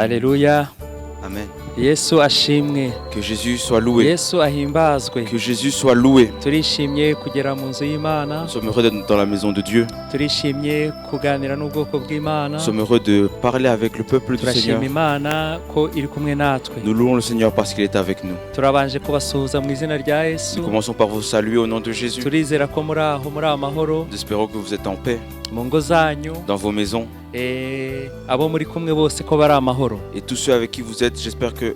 Alléluia. Amen. Yesu ashimwe. Que Jésus soit loué. Yesu ahimbazwe. Que Jésus soit loué. Turishimye kugera mu nzu y'Imana. Nous sommes heureux d'être dans la maison de Dieu. Turishimye kuganira n'ubwoko bw'Imana. Nous sommes heureux de parler avec le peuple du Seigneur. Turashima Imana ko iri kumwe natwe. Nous louons le Seigneur parce qu'il est avec nous. Turabanje kubasuhuza mu izina rya Yesu. Nous commençons par vous saluer au nom de Jésus. Turizera ko muri amahoro. Nous espérons que vous êtes en paix mu ngo zanyu, dans vos maisons. Abo muri kumwe bose ko bari amahoro. Et tous ceux avec qui vous êtes,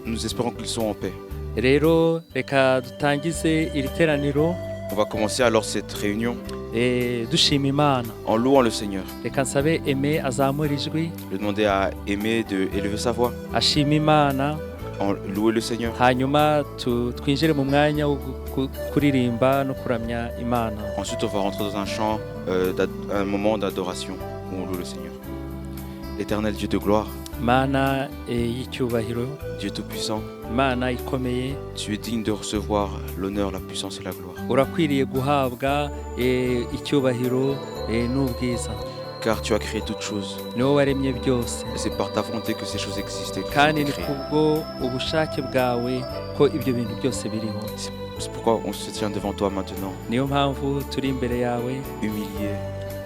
nous espérons qu'ils sont en paix. Rero reka dutangize iri teraniro. On va commencer alors cette réunion dushima Imana en louant le Seigneur. Reka nsabe Aimé azamura ijwi. Je demandais à Aimé d'élever sa voix. Ashima Imana. En louer le Seigneur. Hanyuma twinjire mu mwanya wo kuririmba no kuramya Imana. Ensuite, on va rentrer dans un chant, un moment d'adoration où on loue le Seigneur. Éternel Dieu de gloire, Mana y'icyubahiro, Dieu tout-puissant, Mana ikomeye, tu es digne de recevoir l'honneur, la puissance et la gloire. Urakwiriye guhabwa icyubahiro n'ubwiza. Car tu as créé toutes choses. Niwe waremye byose. Et c'est par ta volonté que ces choses existent. Kandi ni kubwo ubushake bwawe ko ibyo bintu byose biriho. C'est pourquoi on se tient devant toi maintenant. Niyo mpamvu turi imbere yawe, humilié,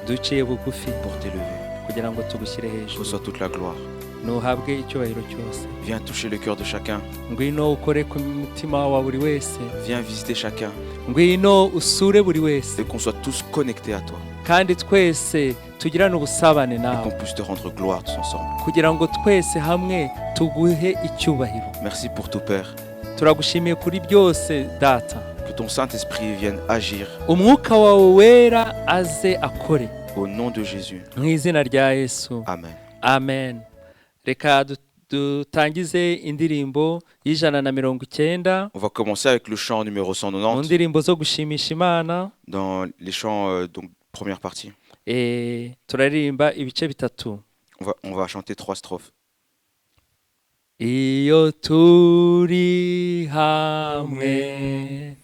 duciye bugufi pour t'élever. Kugira ngo tugushyire hejuru. Reçois toute la gloire. Nuhabwe icyubahiro cyose. Viens toucher le cœur de chacun. Ngwino ukore ku mutima wa buri wese. Viens visiter chacun. Ngwino usure buri wese. Et qu'on soit tous connectés à toi. Kandi twese tugirane ubusabane nawe. Et qu'on puisse te rendre gloire tous ensemble. Kugira ngo twese hamwe tuguhe icyubahiro. Merci pour tout Père. Turagushimiye kuri byose Data. Que ton Saint-Esprit vienne agir. Umwuka wawe wera aze akore. Au nom de Jésus. Mu izina rya Yesu. Amen. Amen. Reka dutangize indirimbo y'190. On va commencer avec le chant numéro 190. Mu ndirimbo zo gushimisha Imana. Dans les chants donc première partie. Turaririmba ibice bitatu. On va chanter 3 strophes. Iyo turi hamwe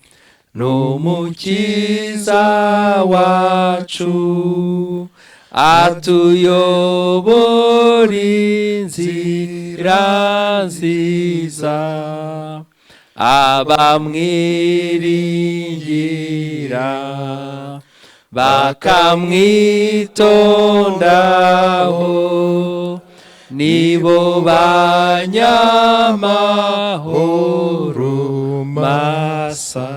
n'umukiza wacu atuyobora inzira nziza abamwiringira bakamwitondaho nibo banyamahoro masa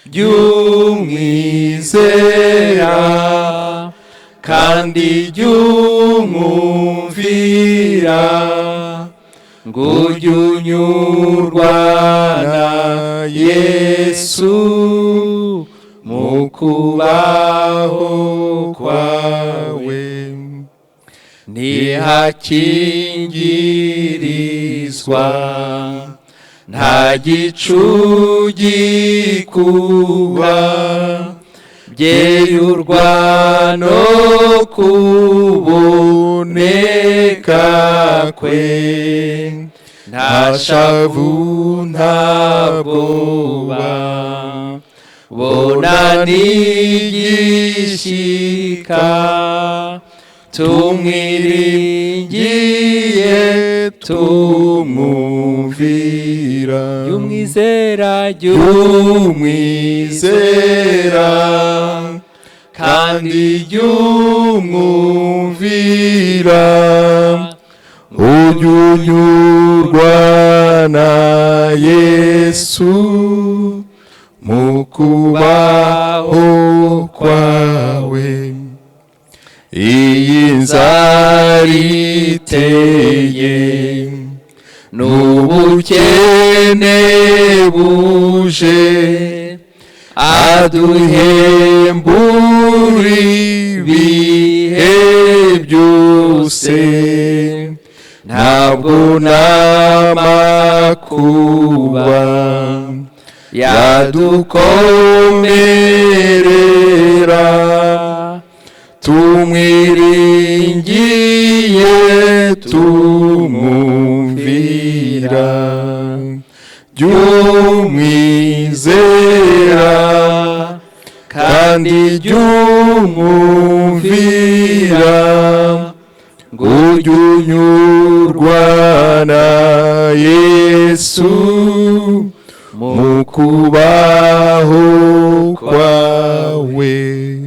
jyumwizera kandi jyumwumvira ngujya unyurwa na Yesu mu kubaho kwawe ntihakingirizwa nta gicu gikuba byeyurwa no kuboneka kwe nta shavu nta bwoba bona nigishika tumwiringiye tumwumvira jyumwizera kandi jyumwumvira ujya unyurwa na Yesu mu kubaho kwawe. Iyi nzara iteye n'ubukene buje aduhembura ibihe byose ntabwo n'amakuba yadukomerera tumwiringiye tumwumvira jyumwizera kandi jyumwumvira ngujya ujya unyurwa na Yesu mu kubaho kwawe.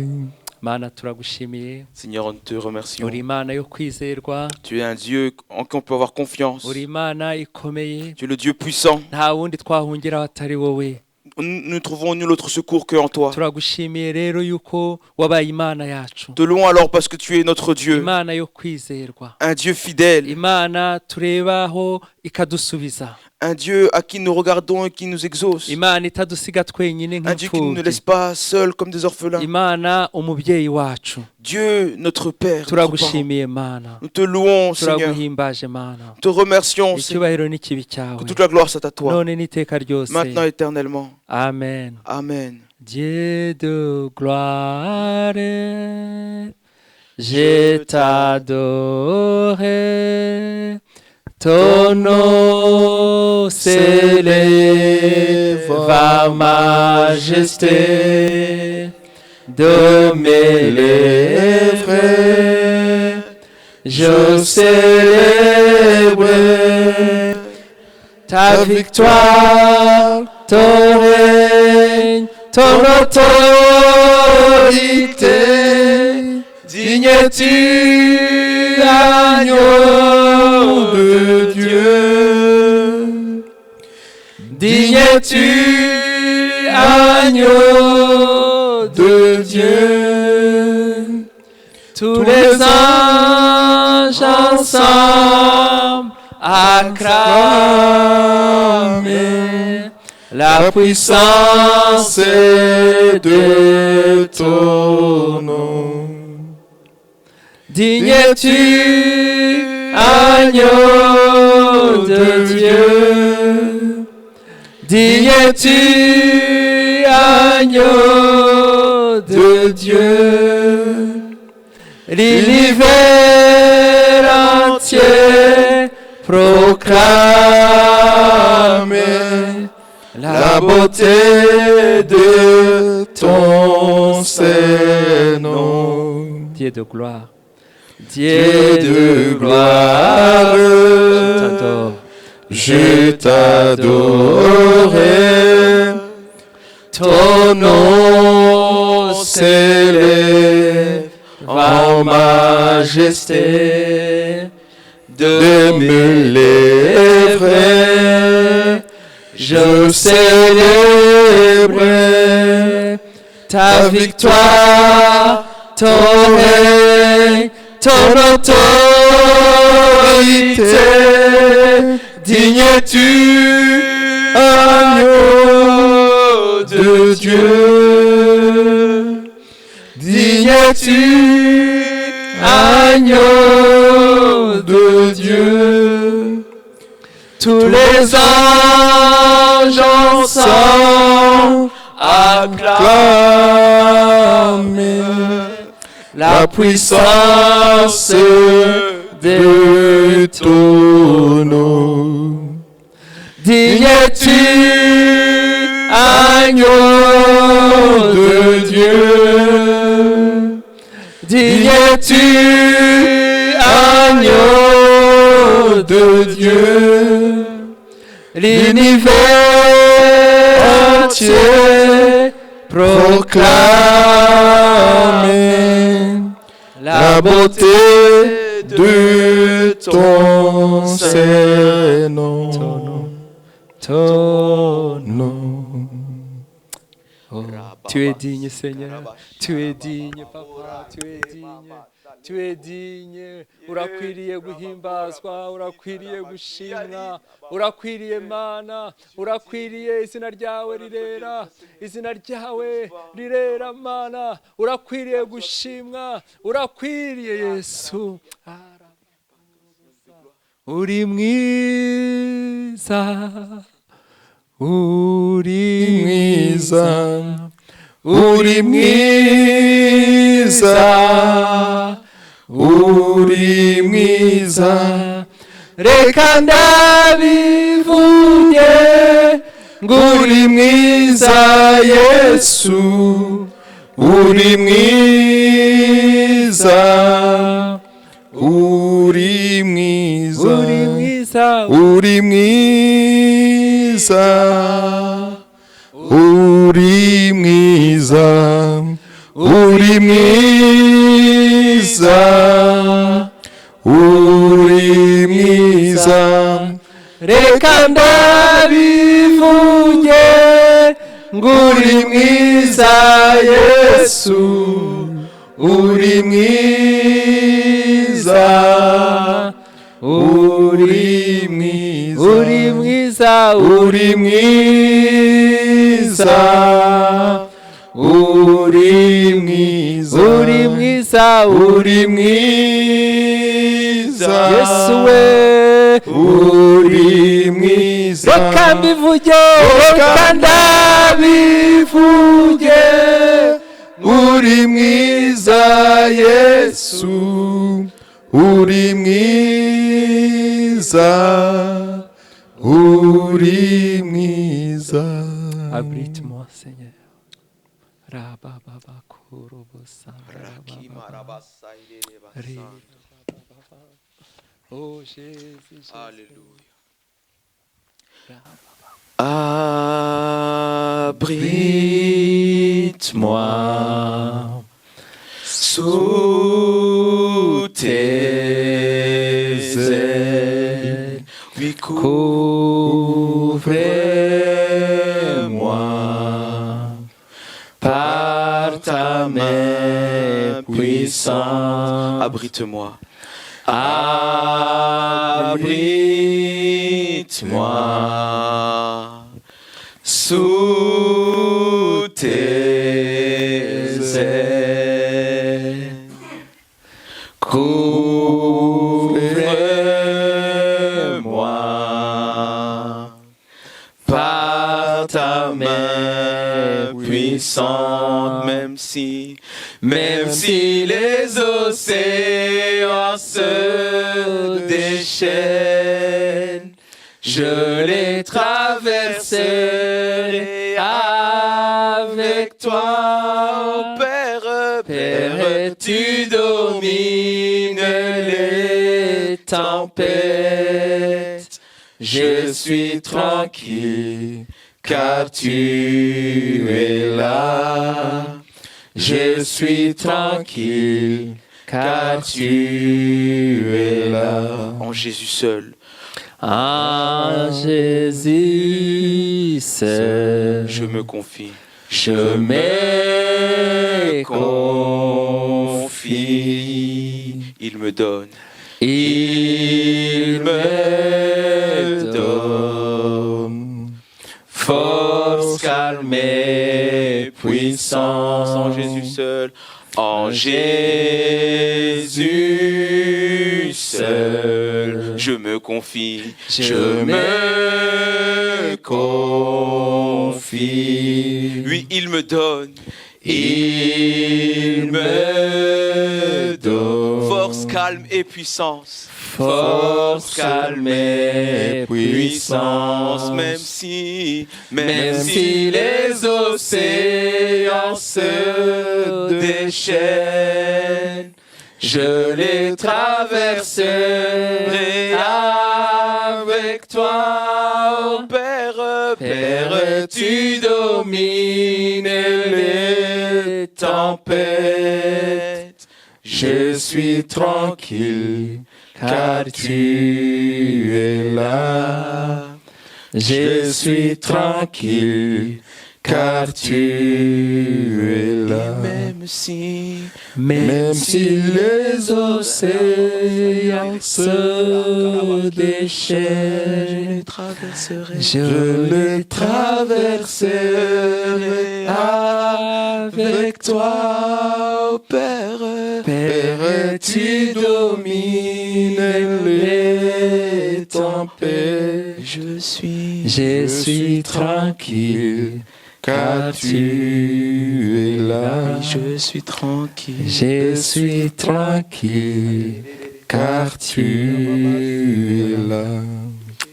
Mana turagushimiye, Seigneur, nous te remercions. uri Imana yo kwizerwa, Tu es un Dieu en qui on peut avoir confiance. uri Imana ikomeye, Tu es le Dieu puissant. nta wundi twahungira atari wowe. Nous trouvons nul autre secours que en toi. Turagushimiye rero yuko wabaye Imana yacu, Te louons alors parce que tu es notre Dieu, Imana yo kwizerwa, un Dieu fidèle, Imana turebaho ikadusubiza, un Dieu à qui nous regardons et qui nous exauce, Imana itadusiga twenyine un Dieu qui ne nous laisse nk'imfubyi, pas seuls comme des orphelins. Imana umubyeyi wacu. Dieu, notre Père, notre parent. Turagushimiye Mana, Nous te louons, Seigneur. turaguhimbaje Mana, Nous te remercions, Seigneur. icyubahiro n'ikibi cyawe Que toute la gloire soit à toi, none n'iteka ryose. maintenant et éternellement. Amen. Amen. Dieu de gloire, je t'adorerai. Ton nom s'élève à majesté de mes lèvres. Je célèbre ta victoire, ton règne, ton autorité. Digne es-tu, agneau de Dieu. Digne es-tu, agneau de Dieu. Tous les anges ensemble acclament la puissance de ton nom. Digne es-tu, agneau de Dieu. Digne es-tu, agneau de Dieu. L'univers entier proclame la beauté de ton Saint-Nom. Dieu de gloire, Dieu de gloire, je t'adorerai. Ton nom s'élève en majesté de mes lèvres. Je célèbre ta victoire, ton règne, ton autorité. Digne es-tu, agneau de Dieu. Digne es-tu, agneau de Dieu. Tous les anges ensemble acclament la puissance de ton nom. Digne es-tu, agneau de Dieu. Digne es-tu, agneau de Dieu. L'univers entier proclame la beauté de ton Saint-Nom. Ton nom. Oh, tu es digne, Seigneur. Tu es digne, Papa. Tu es digne. Tu es digne. Urakwiriye guhimbazwa, urakwiriye gushimwa, urakwiriye Mana, urakwiriye izina ryawe rirera, izina ryawe rirera Mana, urakwiriye gushimwa, urakwiriye Yesu. Uri mwiza, uri mwiza, uri mwiza, uri mwiza. Reka ndabivuge ngo uri mwiza Yesu, uri mwiza, uri mwiza, uri mwiza, uri mwiza, uri mwiza, uri mwiza. reka ndabivuge nguri mwiza Yesu, uri mwiza, uri mwiza, uri mwiza, uri mwiza, uri mwiza, uri mwiza, uri mwiza, Yesu we, uri mwiza. reka mbivuge, reka ndabivuge, uri mwiza Yesu, uri mwiza, uri mwiza. abrite-moi Seigneur. Rabababakorobosa, oh Jésus, Alléluia. abrite-moi Sous tes ailes, oui, couvre-moi par ta main puissante. abrite-moi. Abrite-moi sous tes ailes, couvre-moi par ta main puissante, Même si même si les océans se déchaînent, je les traverserai avec toi. Père, Père, tu domines les tempêtes. Je suis tranquille car tu es là. Je suis tranquille car tu es là. en Jésus seul, En Jésus seul, je me confie. je me confie. Il me donne. Il me donne force, calme et puissance. En Jésus seul, en Jésus seul, je me confie. Je me confie. Lui, il me donne. Il me donne Force, calme et puissance. force, calme et puissance. Même si les océans se déchaînent, je les traverserai avec toi. Père, tu domines les tempêtes. Je suis tranquille car tu es là. Je suis tranquille car tu es là. même si Même si les océans se déchaînent, je les traverserai avec toi, Père. Père, tu domines les tempêtes. je suis tranquille car tu es là. je suis tranquille. Je suis tranquille car tu es là.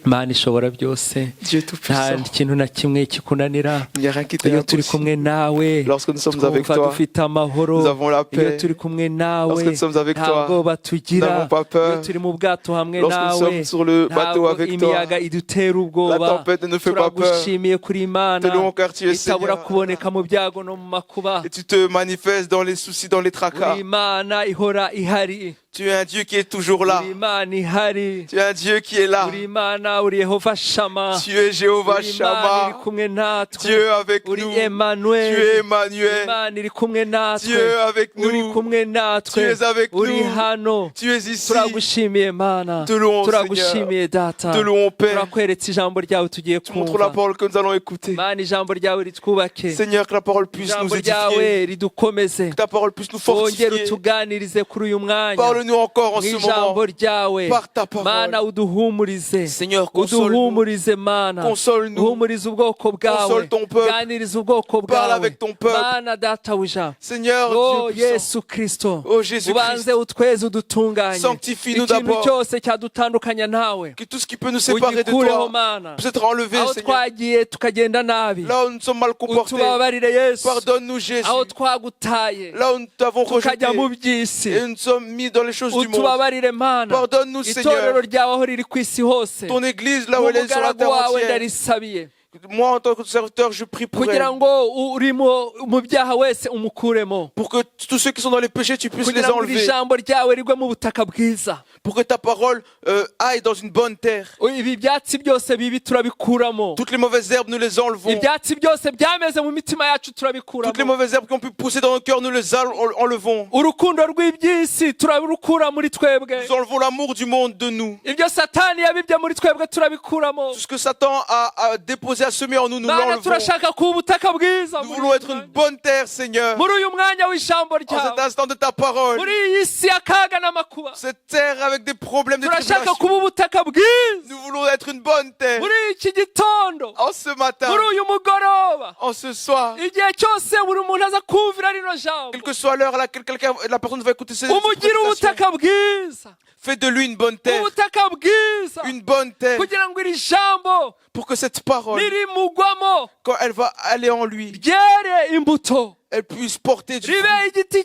Mana ishobora byose, Dieu nta Tout-Puissant. kintu na kimwe kikunanira. Il n'y a rien qui t'est Iyo turi kumwe impossible. nawe Lorsque nous sommes avec twumva toi, dufite amahoro. nous avons la Iyo paix. turi kumwe nawe Lorsque nous sommes avec nta toi, bwoba nous tugira. n'avons pas Iyo peur. turi mu bwato hamwe Lorsque nous nawe sommes sur le bateau ntabwo avec toi, imiyaga idutera la ubwoba. tempête ne nous fait pas peur. Turagushimiye kuri Imana Te louons car tu es itabura Seigneur. kuboneka mu byago no mu makuba. Et tu te manifestes dans les soucis, dans les tracas. Uri Imana ihora ihari. Tu es un Dieu qui est toujours là. Uri Imana ihari. Tu es un Dieu qui est là. Uri Imana, uri Yehova Shama. Tu es Jéhovah Uri Imana iri Shammah. kumwe natwe. Dieu avec Uri nous. Tu Emmanuel. es Emmanuel. Imana iri kumwe natwe. Dieu avec Uri nous. kumwe natwe. Tu es avec Uri nous. hano. Tu es ici. Turagushimiye Mana. Te louons, Turagushimiye Data. Te louons, Père. Turakweretse ijambo ryawe tugiye Tu montres la kumva. parole que nous allons écouter. Mana ijambo ryawe ritwubake. Seigneur, que la parole puisse nous Ijambo édifier. ryawe ridukomeze. Que ta parole puisse nous Wongere fortifier. utuganirize kuri uyu mwanya. Parle-nous encore en ce Mw'ijambo moment. ryawe Par ta parole. Mana uduhumurize. Seigneur, console-nous. Uduhumurize Mana. Console-nous. Uhumurize ubwoko bwawe. Console ton peuple. Ganiriza ubwoko Parle bwawe. avec ton peuple. Mana databuja. Seigneur, Oh Dieu puissant. Yesu Kristo. Oh Jésus-Christ. Ubanze utweze udutunganye. Sanctifie-nous Ikintu d'abord. cyose cyadutandukanya nawe. Que tout ce qui peut nous séparer de Ugikureho toi Mana. puisse être enlevé, Aho Seigneur. twagiye tukagenda nabi. Là où nous sommes mal comportés, Utubabarire Yesu. pardonne-nous, Jésus. Aho twagutaye. Là où nous t'avons rejeté Tukajya mu by'isi. et nous sommes mis dans les choses du monde, Utubabarire Mana. pardonne-nous, Itorero Seigneur. ryawe aho riri ku isi hose. Ton église, là où elle est sur la Umugaragu terre wawe entière. ndarisabiye. Moi, en tant que serviteur, je prie pour kugira elle. ngo uri mu byaha wese umukuremo. Pour que tous ceux qui sont dans les péchés, tu puisses les Kugira ngo iri enlever. jambo ryawe rigwe mu butaka bwiza. Pour que ta parole aille dans une bonne terre. Ibi byatsi byose bibi turabikuramo. Toutes les mauvaises herbes, nous les enlevons. Ibyatsi byose byameze mu mitima yacu Toutes les turabikuramo. mauvaises herbes qui ont pu pousser dans nos cœurs, nous les enlevons. Urukundo rw'iby'isi turarukura muri twebwe. Nous enlevons l'amour du monde de nous. Ibyo Satani yabibye muri twebwe turabikuramo. Tout ce que Satan a déposé, a semé en nous, nous Mana l'enlevons. turashaka kuba ubutaka bwiza. Nous voulons être une bonne terre, Seigneur. muri uyu mwanya w'ijambo En cet ryawe. instant de ta parole. Muri iyi si y'akaga n'amakuba. Cette terre avec des problèmes, des Turashaka tribulations. kuba ubutaka bwiza. Nous voulons être une bonne terre. Muri iki gitondo. En ce matin, Muri uyu mugoroba. en ce soir, Igihe cyose buri muntu aza kumvira rino jambo. quelle que soit l'heure à laquelle la personne va écouter ces Umugire prédications, ubutaka bwiza. fais de lui une bonne terre. Ubutaka bwiza. Une bonne terre. Kugira ngo iri jambo Pour que cette parole, nirimugwamo quand elle va aller en lui, ryere imbuto. elle puisse porter du Ribe fruit. igiti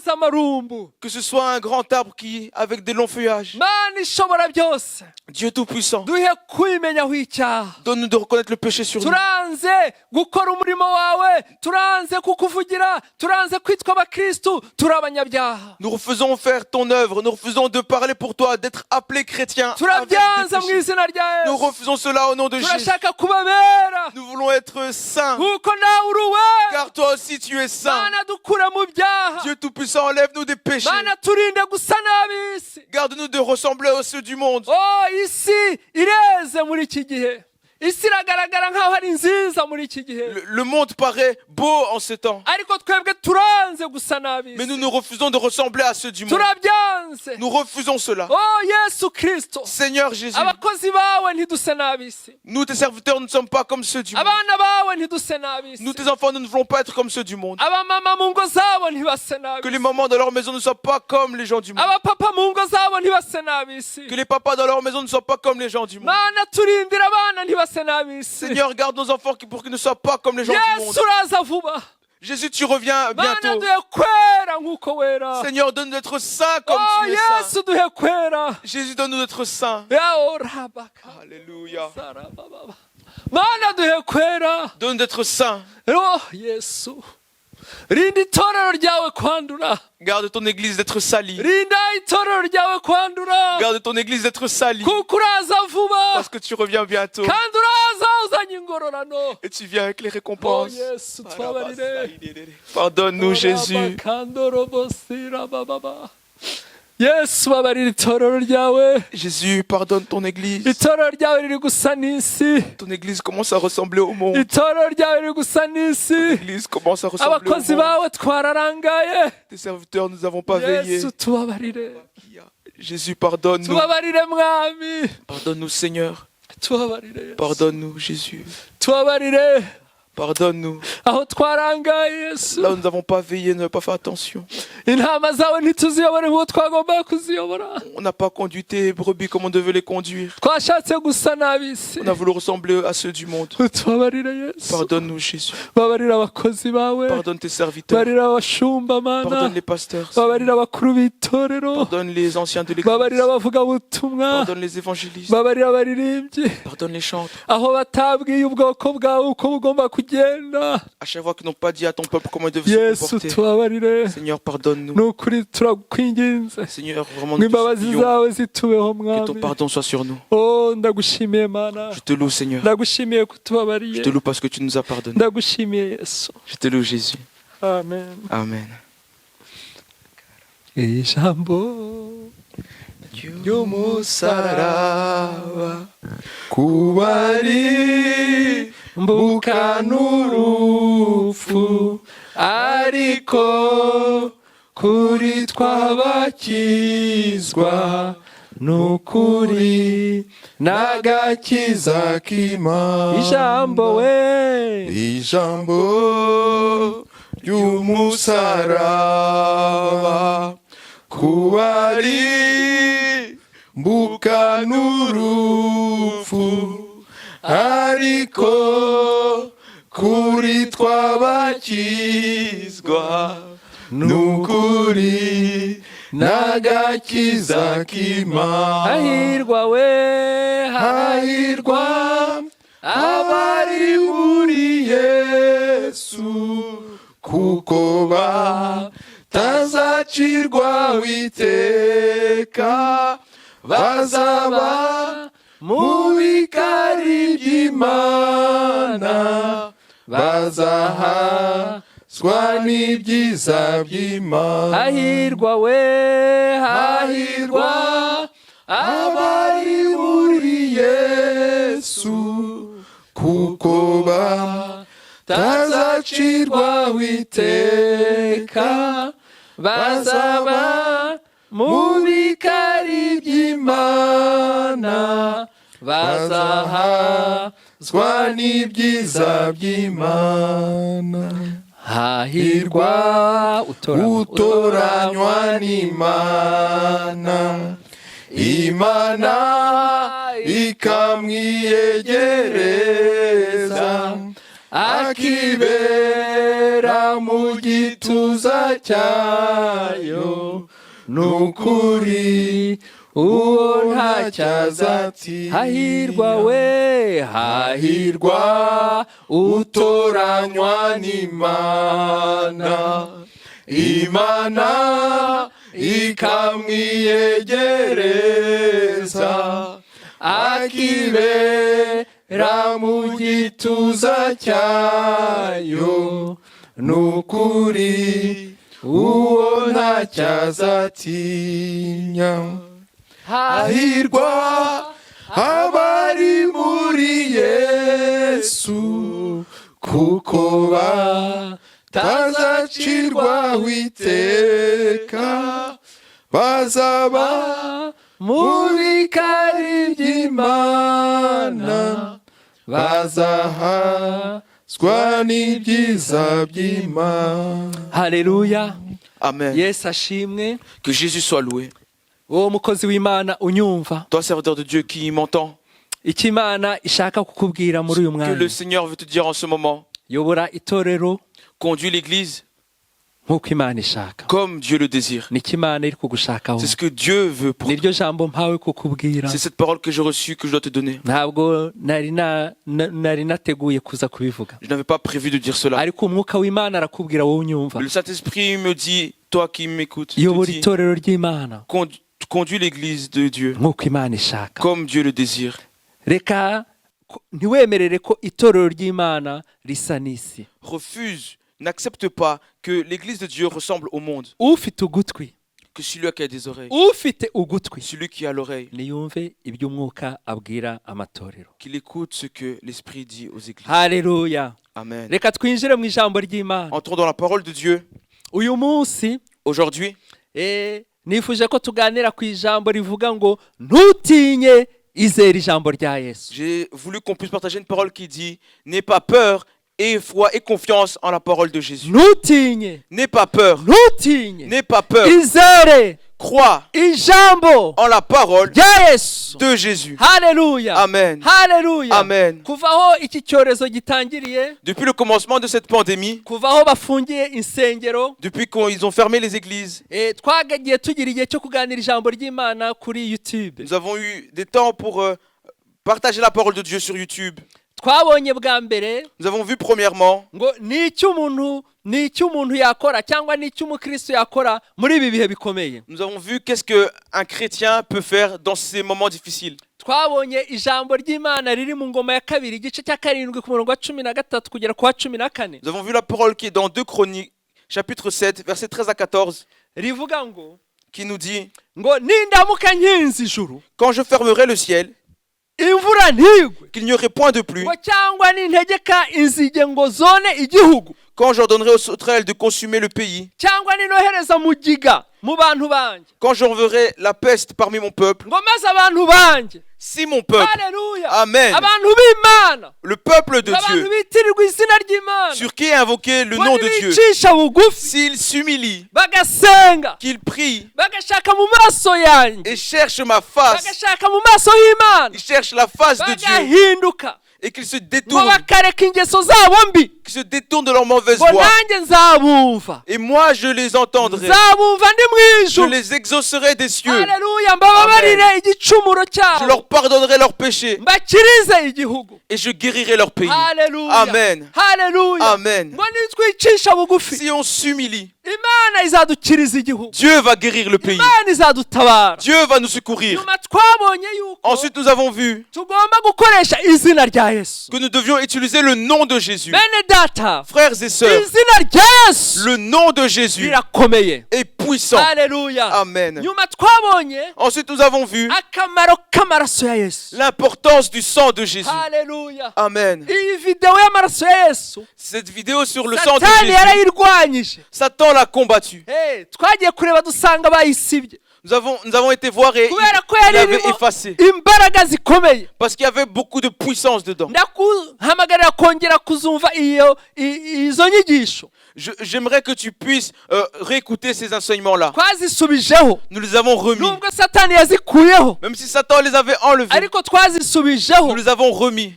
cy'inganzamarumbu. Que ce soit un grand arbre qui, avec des longs feuillages. Mana ishobora byose. Dieu Tout-Puissant, Duhe kwimenyaho icyaha. donne-nous de reconnaître le péché sur nous. Turanze gukora umurimo wawe. Turanze kukuvugira. Turanze kwitwa abakristu. Turi abanyabyaha. Nous refusons faire ton œuvre. Nous refusons de parler pour toi, d'être appelé chrétien. avec des Turabyanza mu péchés. izina rya Nous Yesu. refusons cela au nom de Jésus. Turashaka kubabera. Nous voulons être saints. Kuko nawe uri uwe. Car toi aussi tu es saint. Mana dukura mu byaha. Dieu Tout-Puissant, enlève-nous des péchés. Mana turinde gusa n'ab'isi. Garde-nous de ressembler à ceux du monde. Oh isi ireze muri iki gihe. Isi iragaragara nk'aho ari nziza muri iki gihe. Le monde paraît beau en ce temps. Ariko twebwe turanze gusa n'ab'isi. Mais nous nous refusons de ressembler à ceux du monde. Turabyanze. Nous refusons cela. Oh Yesu Kristo. Seigneur Jésus, Abakozi bawe ntiduse n'ab'isi. nous tes serviteurs ne sommes pas comme ceux du monde. Abana bawe ntiduse n'ab'isi. Nous tes enfants, nous ne voulons pas être comme ceux du monde. Abamama mu ngo zabo ntibase Que les n'ab'isi. mamans dans leur maison ne soient pas comme les gens du monde. Abapapa mu ngo zabo ntibase n'ab'isi. Que les papas dans leur maison ne soient pas comme les gens du monde. Mana turindira abana ntibase n'ab'isi. Seigneur, garde nos enfants pour qu'ils ne soient pas comme les gens du monde. Yesu uraza vuba. Jésus, tu reviens Mana bientôt. duhe kwera nk'uko wera. Seigneur, donne d'être saint comme Oh tu es saint. Yesu duhe kwera. Jésus, donne-nous d'être saint. Yao rabaka. Alléluia. Sarababa. Mana duhe kwera. Donne d'être saint. Oh Yesu. Rinda itorero ryawe kwandura. Garde ton église d'être salie. Rinda itorero ryawe kwandura. Garde ton église d'être salie. Kuko uraza vuba. Parce que tu reviens bientôt. Kandi uraza uzanye ingororano. Et tu viens avec les Oh récompenses. Yesu twabarire. Pardonne-nous, Jésus. Yesu babarira itorero ryawe. Jésus, pardonne ton église. Itorero ryawe riri gusa n'isi. Ton église commence à ressembler au monde. Itorero ryawe riri gusa n'isi. L'église commence à ressembler au Abakozi monde. bawe twararangaye. Tes serviteurs, nous n'avons pas veillé. Yesu tubabarire. Jésus, pardonne-nous. Tubabarire mwami. Pardonne-nous, Seigneur. Tubabarire Yesu. Pardonne-nous, Jésus. Tubabarire. Pardonne-nous. aho twarangaye Yesu, Là où nous n'avons pas veillé, nous n'avons pas fait attention. intama zawe ntituziyobore nk'uko twagombaga kuziyobora, On n'a pas conduit tes brebis comme on devait les conduire. twashatse gusa n'ab'isi. On a voulu ressembler à ceux du monde. Utubabarire Yesu, Pardonne-nous, Jésus. babarira abakozi bawe, Pardonne tes serviteurs. babarira abashumba mana, Pardonne les pasteurs. babarira abakuru b'itorero, Pardonne les anciens de l'église. babarira abavugabutumwa, Pardonne les évangélistes. babarira abaririmbyi, Pardonne les chantres. aho batabwiye ubwoko bwawe uko bugomba kugenda. À chaque fois qu'ils n'ont pas dit à ton peuple comment ils devaient se Yesu comporter. tubabarire, Seigneur, pardonne-nous. ni ukuri turakwinginze Seigneur, vraiment, ngo nous te imbabazi supplions zawe zitubeho que ton mwami. pardon soit sur nous. Oh, ndagushimiye mana, Je te loue, Seigneur. ndagushimiye Je kutubabariye, te loue parce que tu nous as pardonné. ndagushimiye Yesu. Je te loue, Jésus. Amen. Amen. ijambo ry'umusaraba kubari mbuka n'urupfu, ariko kuri twabakizwa n'ukuri n'agakiza k'Imana. ijambo we ijambo ry'umusaraba kubari mbuka n'urupfu, ariko kuri twabakizwa n'ukuri n'agakiza k'Imana. hahirwa we hahirwa abari muri Yesu, kuko batazacirwaho iteka, bazaba mu bikari by'Imana, bazahazwa n'ibyiza by'Imana. hahirwa we hahirwa abari muri Yesu, kuko batazacirwaho iteka, bazaba mu bikari by'Imana, bazahazwa n'ibyiza by'Imana. hahirwa utoranywa n'Imana, Imana ikamwiyegereza, akibera mu gituza cyayo, n'ukuri uwo ntacyazatinda. hahirwa we hahirwa utoranywa n'Imana, Imana ikamwiyegereza, akibera mu gituza cyayo, n'ukuri uwo ntacyazatinya. hahirwa abari muri Yesu, kuko batazacirwaho iteka, bazaba mu bikari by'Imana, bazahazwa n'ibyiza by'Imana. haleluya. Amen. Yesu ashimwe. Que Jésus soit loué. Wowe mukozi w'Imana unyumva, Toi, serviteur de Dieu qui m'entend, icyo Imana ishaka kukubwira muri uyu que mwanya, le Seigneur veut te dire en ce moment, yobora itorero conduis l'Église nk'uko Imana ishaka. comme Dieu le désire. Niko Imana iri kugushakaho, C'est ce que Dieu veut pour toi. niryo jambo mpawe kukubwira. C'est cette parole que j'ai reçue que je dois te donner. Ntabwo nari nateguye kuza kubivuga, Je n'avais pas prévu de dire cela. ariko umwuka w'Imana arakubwira wowe unyumva, Le Saint-Esprit me dit, toi qui m'écoutes, te yobora dit, itorero ry'Imana conduis l'Église de Dieu nk'uko Imana ishaka. comme Dieu le désire. Reka ntiwemerere ko itorero ry'Imana risa n'isi. Refuse, n'accepte pas que l'Église de Dieu ressemble au monde. Ufite ugutwi, Que celui qui a des oreilles, ufite ugutwi, celui qui a l'oreille, niyumve iby'umwuka abwira amatorero. qu'il écoute ce que l'Esprit dit aux églises. Haleluya. Amen. Reka twinjire mu ijambo ry'Imana. Entrons dans la parole de Dieu. Uyu munsi Aujourd'hui, nifuje ko tuganira ku ijambo rivuga ngo ntutinye, izere ijambo rya Yesu. j'ai voulu qu'on puisse partager une parole qui dit, n'aie pas peur, et foi et confiance en la parole de Jésus. ntutinye N'aie pas peur. ntutinye N'aie pas peur. izere Crois ijambo en la parole rya Yesu. de Jésus. Haleluya, Amen. haleluya. Amen. kuva aho iki cyorezo gitangiriye, Depuis le commencement de cette pandémie, kuva aho bafungiye insengero, depuis qu'ils ont fermé les églises, twagagiye tugira igihe cyo kuganira ijambo ry'Imana kuri YouTube. nous avons eu des temps pour partager la parole de Dieu sur YouTube. Twabonye bwa mbere Nous avons vu premièrement ngo ni icyo umuntu yakora cyangwa ni icyo umukristo yakora muri ibi bihe bikomeye. Nous avons vu qu'est-ce qu'un chrétien peut faire dans ces moments difficiles. Twabonye ijambo ry'Imana riri mu ngoma ya kabiri igice cya 7 ku murongo wa 13 kugera ku wa 14, Nous avons vu la parole qui est dans 2 Chroniques, chapitre 7, versets 13 à 14, rivuga ngo qui nous dit ngo nindamuka nkinze ijuru « Quand je fermerai le ciel, imvura ntigwe qu'il n'y aurait point de pluie, ngo cyangwa nintegeka inzige ngo zone igihugu quand j'ordonnerai aux sauterelles de consumer le pays, cyangwa ninohereza mugiga mu bantu banjye quand j'enverrai la peste parmi mon peuple, ngo maze abantu banjye si mon peuple, haleluya Amen, abantu b'Imana le peuple de abantu Dieu, bitirirwa izina ry'Imana sur qui est invoqué le nom de Dieu, bicisha bugufi s'il s'humilie, bagasenga qu'il prie bagashaka mu maso yanjye et cherche ma face, bagashaka mu maso y'Imana il cherche la face de Dieu bagahinduka et qu'il se ngo détourne, bakareka ingeso zabo mbi qu'ils se détournent de leur mauvaise ngo voie. nanjye nzabumva Et moi, je les entendrai. nzabumva ndi mu Je ijuru. les exaucerai des cieux. haleluya mbababarire igicumuro Je cyabo leur pardonnerai leurs péchés mbakirize igihugu. et je guérirai leur pays. haleluya Amen. haleluya Amen. ngo nitwicisha bugufi Si on s'humilie, Imana izadukiriza igihugu, Dieu va guérir le pays. Imana izadutabara. Dieu va nous secourir. nyuma twabonye yuko Ensuite, nous avons vu tugomba gukoresha izina rya Yesu. que nous devions utiliser le nom de Jésus. bene data, Frères et sœurs, izina rya Yesu le nom de Jésus rirakomeye. est puissant. haleluya Amen. nyuma twabonye Ensuite, nous avons vu akamaro k'amaraso ya Yesu. l'importance du sang de Jésus. haleluya Amen. iyi video y'amaraso ya Yesu Cette vidéo sur le sang de Satani Jésus, yarayirwanyije. Satan l'a combattu. Twagiye kureba dusanga bayisibye Nous avons été voir et kubera ko il yari l'avait irimo effacé. imbaraga zikomeye. Parce qu'il y avait beaucoup de puissance dedans. ndakuhamagarira kongera kuzumva izo nyigisho. J'aimerais que tu puisses réécouter ces enseignements-là. twazisubijeho Nous les avons remis. nubwo Satani yazikuyeho, Même si Satan les avait enlevés, ariko twazisubijeho. nous les avons remis.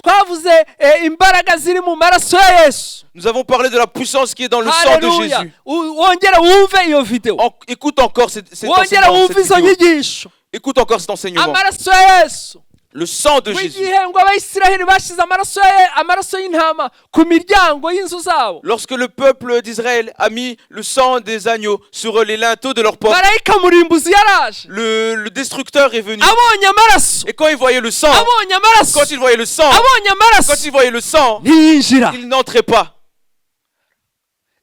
Twavuze imbaraga ziri mu maraso ya Yesu. Nous avons parlé de la puissance qui est dans le sang de haleluya Jésus. wongere wumve iyo video, Écoute encore cet wongere enseignement. wumve izo nyigisho. Écoute encore cet enseignement. amaraso ya Yesu. Le sang de mu Jésus. gihe ngo Abayisiraheli bashyize amaraso y'intama ku miryango y'inzu zabo, Lorsque le peuple d'Israël a mis le sang des agneaux sur les linteaux de leur porte, marayika murimbuzi yaraje le destructeur est venu. abonye amaraso Et quand il voyait le sang, abonye amaraso quand il voyait le sang, abonye amaraso quand il voyait le sang, ntiyinjira. il n'entrait pas.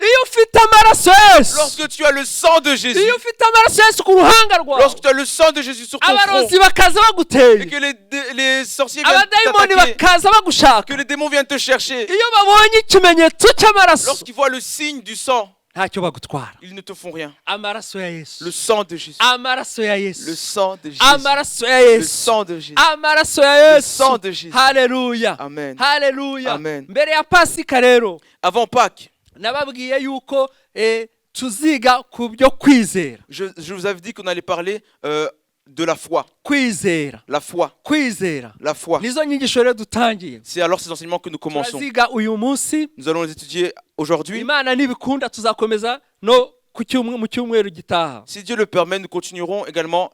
iyo ufite amaraso ya Yesu, Lorsque tu as le sang de Jésus, iyo ufite amaraso ya Yesu ku ruhanga rwawe, lorsque tu as le sang de Jésus sur ton front, abarozi bakaza et baguteye, que les sorciers viennent abadayimoni t'attaquer, bakaza bagushaka, que les démons viennent te chercher, iyo babonye ikimenyetso cy'amaraso lorsqu'ils voient le signe du sang, ntacyo bagutwara. ils ne te font rien. amaraso ya Yesu, Le sang de Jésus. amaraso ya Le Yesu, sang de Jésus. amaraso ya Le Yesu, sang de Jésus. amaraso ya Le sang Yesu. de Jésus. haleluya Amen. haleluya. Amen. mbere ya Pasika rero Avant Pâques, nababwiye yuko tuziga ku byo kwizera. je vous avais dit qu'on allait parler de la foi. kwizera La foi. kwizera La foi. nizo nyigisho rero dutangiye. C'est alors ces enseignements que nous commençons. turaziga uyu munsi, Nous allons les étudier aujourd'hui. Imana nibikunda tuzakomeza no mu cyumweru gitaha. Si Dieu le permet, nous continuerons également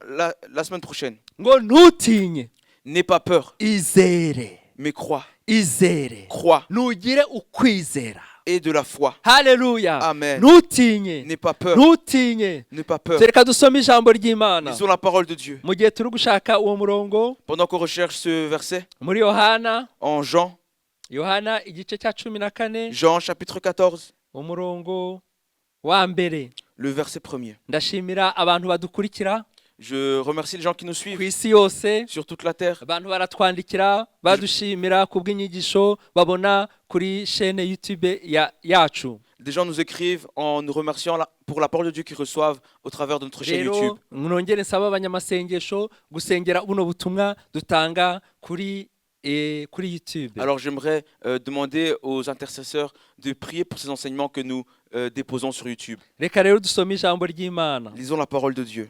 la semaine prochaine. ngo ntutinye, N'aie pas peur, izere mais crois. izere, Crois. nugire ukwizera. Et de la foi. haleluya Amen. ntutinye, N'aie pas peur. ntutinye. N'aie pas peur. reka dusome ijambo ry'Imana Lisons la parole de Dieu. mu gihe turi gushaka uwo murongo Pendant qu'on recherche ce verset, muri Yohana en Yohana igice cya 14 Jean chapitre 14, umurongo wa mbere. le verset 1er. ndashimira abantu badukurikira Je remercie les gens qui nous ku suivent isi yose. sur toute la terre. abantu baratwandikira badushimira ku bw'inyigisho babona kuri chaîne YouTube yacu. Des gens nous écrivent en nous remerciant pour la parole de Dieu qu'ils reçoivent au travers de notre chaîne rero YouTube. nongere nsaba abanyamasengesho gusengera buno butumwa dutanga kuri kuri YouTube. Alors j'aimerais demander aux intercesseurs de prier pour ces enseignements que nous déposons sur YouTube. Reka rero dusome ijambo ry'Imana. Lisons la parole de Dieu.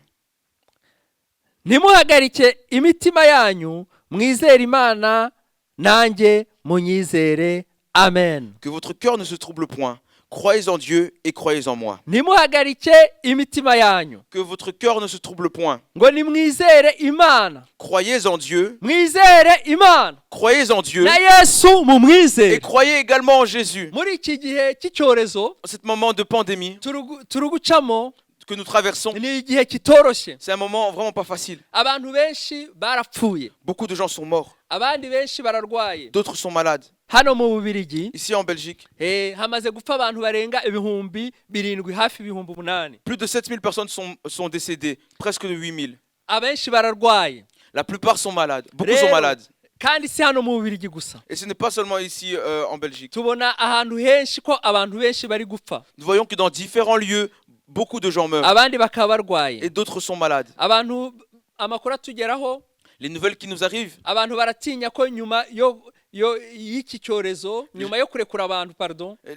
Ntimuhagarike imitima yanyu, mwizere Imana, nanjye munyizere. Amen. Que votre cœur ne se trouble point. Croyez en Dieu et croyez en moi. Ntimuhagarike imitima yanyu, Que votre cœur ne se trouble point. ngo nimwizere Imana, Croyez en Dieu, mwizere Imana, croyez en Dieu na Yesu et mumwizere. croyez également en Jésus. Muri iki gihe cy'icyorezo En ce moment de pandémie turi gucamo, que nous traversons, ni igihe kitoroshye. c'est un moment vraiment pas facile. Abantu benshi barapfuye, Beaucoup de gens sont morts, abandi benshi bararwaye. d'autres sont malades. Hano mu Bubiligi Ici en Belgique, hamaze gupfa abantu barenga 7,000, hafi 8,000. plus de 7000 personnes sont décédées, presque de 8000. Abenshi bararwaye, La plupart sont malades, beaucoup sont malades. kandi si hano mu Bubiligi gusa. Et ce n'est pas seulement ici en Belgique. Tubona ahantu henshi ko abantu benshi bari gupfa, Nous voyons que dans différents lieux, beaucoup de gens meurent abandi bakaba barwaye. et d'autres sont malades. Abantu, amakuru atugeraho, Les nouvelles qui nous arrivent, abantu baratinya ko nyuma y'iki cyorezo, nyuma yo kurekura abantu,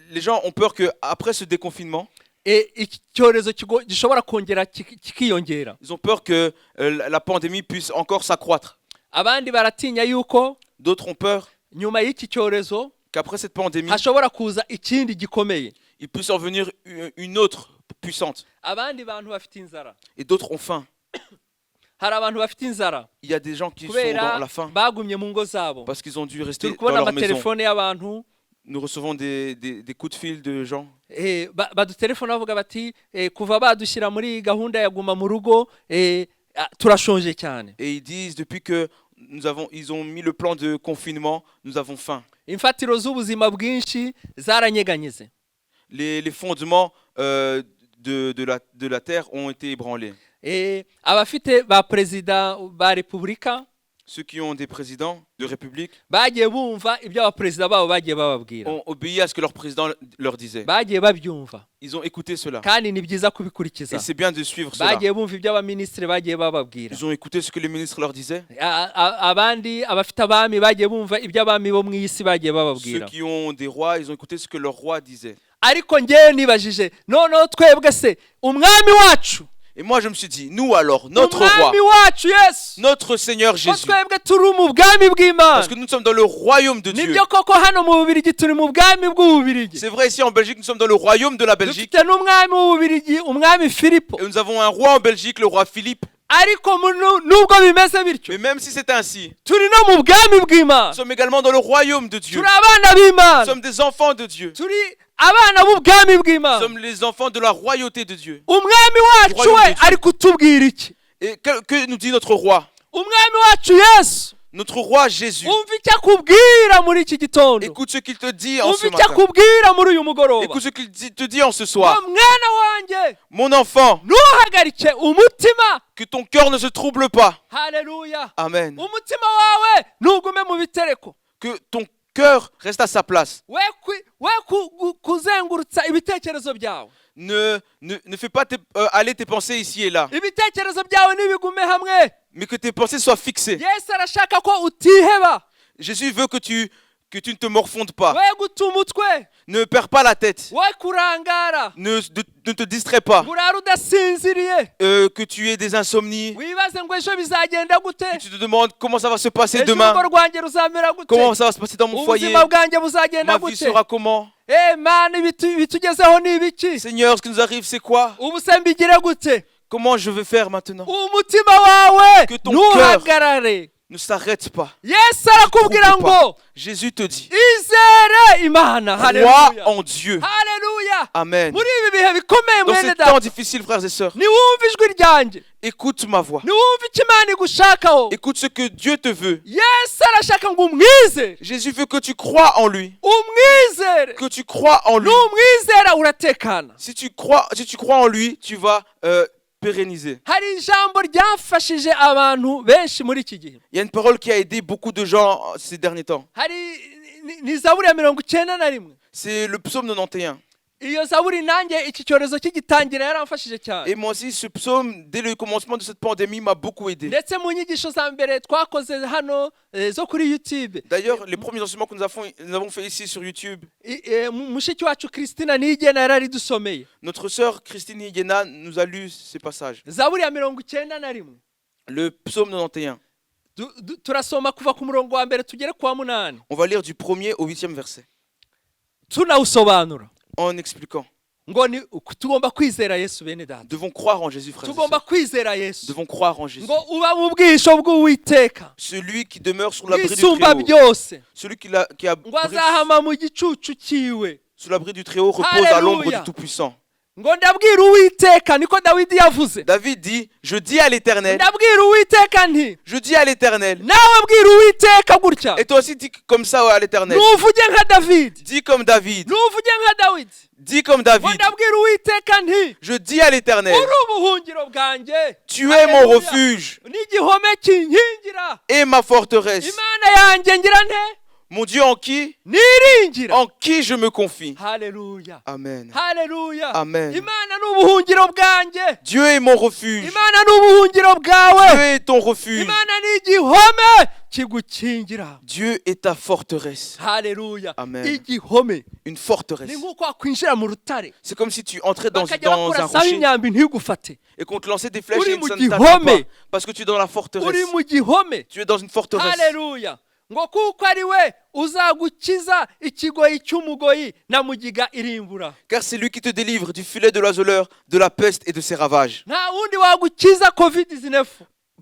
les gens ont peur qu'après ce déconfinement, iki cyorezo gishobora kongera kikiyongera. ils ont peur que la pandémie puisse encore s'accroître. Abandi baratinya yuko D'autres ont peur nyuma y'iki cyorezo qu'après cette pandémie, hashobora kuza ikindi gikomeye. il puisse en venir une autre puissante. Abandi bantu bafite inzara. Et d'autres ont faim. Hari abantu bafite inzara Il y a des gens qui sont dans kubera la faim bagumye mu ngo zabo. parce qu'ils ont dû rester Turi dans kubona leur maison. amatelefone y'abantu, Nous recevons des coups de fil de gens badutelefone bavuga bati kuva badushyira muri gahunda ya guma mu rugo, turashonje cyane. et ils disent depuis que ils ont mis le plan de confinement, nous avons faim. Imfatiro z'ubuzima bwinshi zaranyeganyeze. Les fondements de la terre ont été ébranlés. Abafite ba perezida ba repubulika, Ceux qui ont des présidents de république bagiye bumva ibyo abaperezida babo bagiye bababwira, ont obéi à ce que leur président leur disait. bagiye babyumva, Ils ont écouté cela. kandi ni byiza kubikurikiza. Et c'est bien de suivre cela. Bagiye bumva ibyo abaminisitiri bagiye bababwira, Ils ont écouté ce que les ministres leur disaient. abandi abafite abami bagiye bumva ibyo abami bo mu isi bagiye Ceux bababwira. qui ont des rois, ils ont écouté ce que leur roi disait. Ariko ngewe nibajije, noneho twebwe se umwami wacu, Et moi je me suis dit, nous alors, notre roi, umwami wacu Yesu, notre Seigneur ko Jésus, twebwe turi mu bwami bw'Imana. parce que nous sommes dans le royaume de Dieu. Nibyo koko hano mu Bubiligi turi mu bwami bw'Ububirigi. C'est vrai, ici en Belgique, nous sommes dans le royaume de la Belgique. Dufite n'umwami w'Ububirigi, umwami Filipo. Et nous avons un roi en Belgique, le roi Philippe. Ariko nubwo bimeze bityo, Mais même si c'est ainsi, turi no mu bwami bw'Imana. nous sommes également dans le royaume de Dieu. Turi abana Nous b'Imana, sommes des enfants de Dieu. turi abana b'ubwami Nous bw'Imana. sommes les enfants de la royauté de Dieu. Umwami wacu royaume we de Dieu. ari kutubwira iki? Et que nous dit notre roi? Umwami wacu Yesu, Notre roi Jésus. umva icyo akubwira muri iki gitondo, Écoute ce qu'il te dit en umva ce icyo matin. akubwira muri uyu mugoroba. Écoute ce qu'il te dit en ce soir. Ngo mwana wanjye, Mon enfant, ntuhagarike umutima. que ton cœur ne se trouble pas. Haleluya. Amen. Umutima wawe ntugume mu bitereko, Que ton cœur reste à sa place. we kuzengurutsa ibitekerezo byawe. Ne fais pas aller tes pensées ici et là. Ibitekerezo byawe nibigume hamwe. Mais que tes pensées soient fixées. Yesu arashaka ko utiheba, Jésus veut que tu ne te morfondes pas. we guta umutwe, Ne perds pas la tête. we kurangara, Ne te distrais pas. ngo urare udasinziriye, Que tu aies des insomnies. wibaze ngo ejo bizagenda gute, Que tu te demandes comment ça va se passer ejo demain. urugo rwanjye ruzamera gute, Comment ça va se passer dans mon foyer. ubuzima bwanjye buzagenda Ma vie gute. sera comment. Mana, ibitugezeho ni ibiki? Seigneur, ce qui nous arrive, c'est quoi? Ubu se mbigire gute? Comment je vais faire maintenant? Umutima wawe Que ton ntuhagarare. Ne s'arrête pas. Yesu arakubwira Coupe pas. ngo Jésus te dit, izere Imana. crois Haleluya, en Dieu. haleluya. Amen. Muri ibi bihe bikomeye Dans mwene ces data, temps difficiles, frères et sœurs, niwumva ijwi ryanjye, écoute ma voix. niwumva icyo Imana igushakaho. Écoute ce que Dieu te veut. Yesu arashaka ngo umwizere, Jésus veut que tu crois en lui. umwizere. Que tu crois en lui. Numwizera uratekana. Si tu crois en lui, tu vas pérenniser. Hari ijambo ryafashije abantu benshi muri iki gihe. Il y a une parole qui a aidé beaucoup de gens ces derniers temps. Hari ni Zaburi ya 91. C'est le psaume 91. iyo zaburi nanjye iki cyorezo kigitangira yaramfashije cyane. Et moi aussi, ce psaume, dès le commencement de cette pandémie, m'a beaucoup aidé. ndetse mu nyigisho za mbere twakoze hano zo kuri YouTube, D'ailleurs, les premiers enseignements que nous avons fait ici sur YouTube, mushiki wacu Christina Niyigena yararidusomeye notre sœur Christine Higuena nous a lu ces passages. zaburi ya 91. Le psaume 91. Turasoma kuva ku murongo wa mbere tugere kwa 8 On va lire du 1er au 8e verset, tunawusobanura en expliquant. ngo ni tugomba kwizera Yesu bene data. Devons croire en Jésus, frères et Tugomba sœurs. kwizera Yesu Devons croire en Jésus. ngo uba mu bwisho bw'Uwiteka Celui qui demeure sur l'abri du bwisumba Très-Haut. byose, Celui qui abrite ngo azahama mu gicucu cyiwe. sous l'abri du Très-Haut repose à l'ombre Alléluia. du Tout-Puissant. ngo ndabwira Uwiteka, niko Dawidi yavuze, David dit, je dis à l'Éternel, ndabwira Uwiteka nti je dis à l'Éternel. nawe bwira Uwiteka gutya, Et toi aussi dis comme ça à l'Éternel. nuvuge nka David, Dis comme David. nuvuge nka Dawidi, Dis comme ngo David. ndabwira Uwiteka nti Je dis à l'Éternel, uri ubuhungiro bwanjye, tu es mon Alléluia. refuge n'igihome kinkingira, et ma forteresse. Imana yanjye ngira nte Mon Dieu niringira. en qui je me confie. Haleluya, Amen. haleluya. Amen. Imana ni ubuhungiro bwanjye, Dieu est mon refuge. Imana ni ubuhungiro bwawe, Dieu est ton refuge. Imana ni igihome kigukingira. Dieu est ta forteresse. Haleluya, Amen. igihome Une ni forteresse. nk'uko wakwinjira mu rutare C'est comme si tu entrais dans bakajya un bakurasaho rocher imyambi ntigufate. et qu'on te lançait des flèches Uri et mu ça ne t'atteint gihome. pas. Parce que tu es dans la uri forteresse. mu gihome. Tu es dans une forteresse. Haleluya, ngo kuko ari we uzagukiza ikigoyi cy'umugoyi na mugiga irimbura. Car c'est lui qui te délivre du filet de l'oiseleur, de la peste et de ses ravages. Nta wundi wagukiza COVID-19,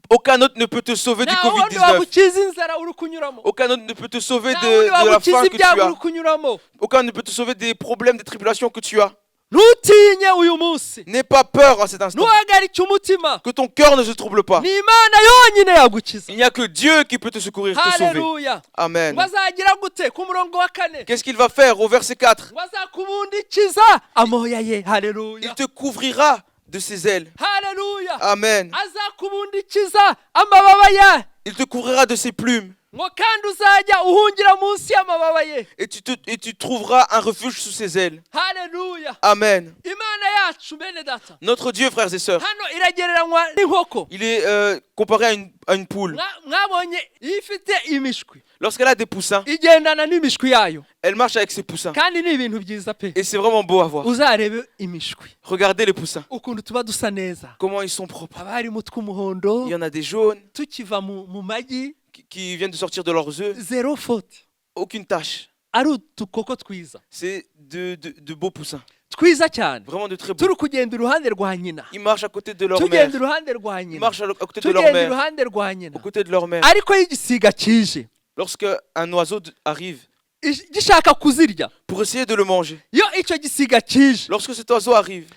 Aucun autre ne peut te sauver du nta wundi Covid-19. wagukiza inzara uri kunyuramo, Aucun autre ne peut te sauver nta de wundi la wagukiza faim que tu ibyago uri as. kunyuramo. Aucun ne peut te sauver des problèmes, des tribulations que tu as. Ntutinye uyu munsi, N'aie pas peur à cet instant. ntuhagarike umutima, Que ton cœur ne se trouble pas. ni Imana yonyine yagukiza. Il n'y a que Dieu qui peut te secourir, te sauver. Haleluya, Amen. ngo azagira gute ku murongo wa 4, Qu'est-ce qu'il va faire au verset 4? ngo azakubundikiza amoya ye. Haleluya, Il te couvrira de ses ailes. haleluya, Amen. azakubundikiza amababa ye, Il te couvrira de ses plumes. ngo kandi uzajya uhungira munsi y'amababa ye. Et tu trouveras un refuge sous ses ailes. Haleluya, Amen. Imana yacu bene data Notre Dieu, frères et sœurs, hano iragereranywa n'inkoko. il est comparé à une poule. Mwabonye iyo ifite imishwi Lorsqu'elle a des poussins, igendana n'imishwi yayo, elle marche avec ses poussins. kandi ni ibintu byiza pe. Et c'est vraiment beau à voir. Uzarebe imishwi Regardez les poussins. ukuntu tuba dusa neza, Comment ils sont propres. haba harimo tw'umuhondo, Il y en a des jaunes tukiva mu magi, qui viennent de sortir de leurs œufs. zero faute, Aucune tache. ari udukoko twiza C'est de beaux poussins. twiza cyane, Vraiment de très beaux. turi kugenda iruhande rwa nyina, Ils marchent à côté de leur tugenda mère. iruhande rwa Ils nyina, marchent à côté de leur tugenda mère. iruhande rwa nyina. Aux côtés de leur mère. Ariko iyo igisiga kije Lorsque un oiseau arrive gishaka kuzirya, pour essayer de le manger, iyo icyo gisiga kije, lorsque cet oiseau arrive,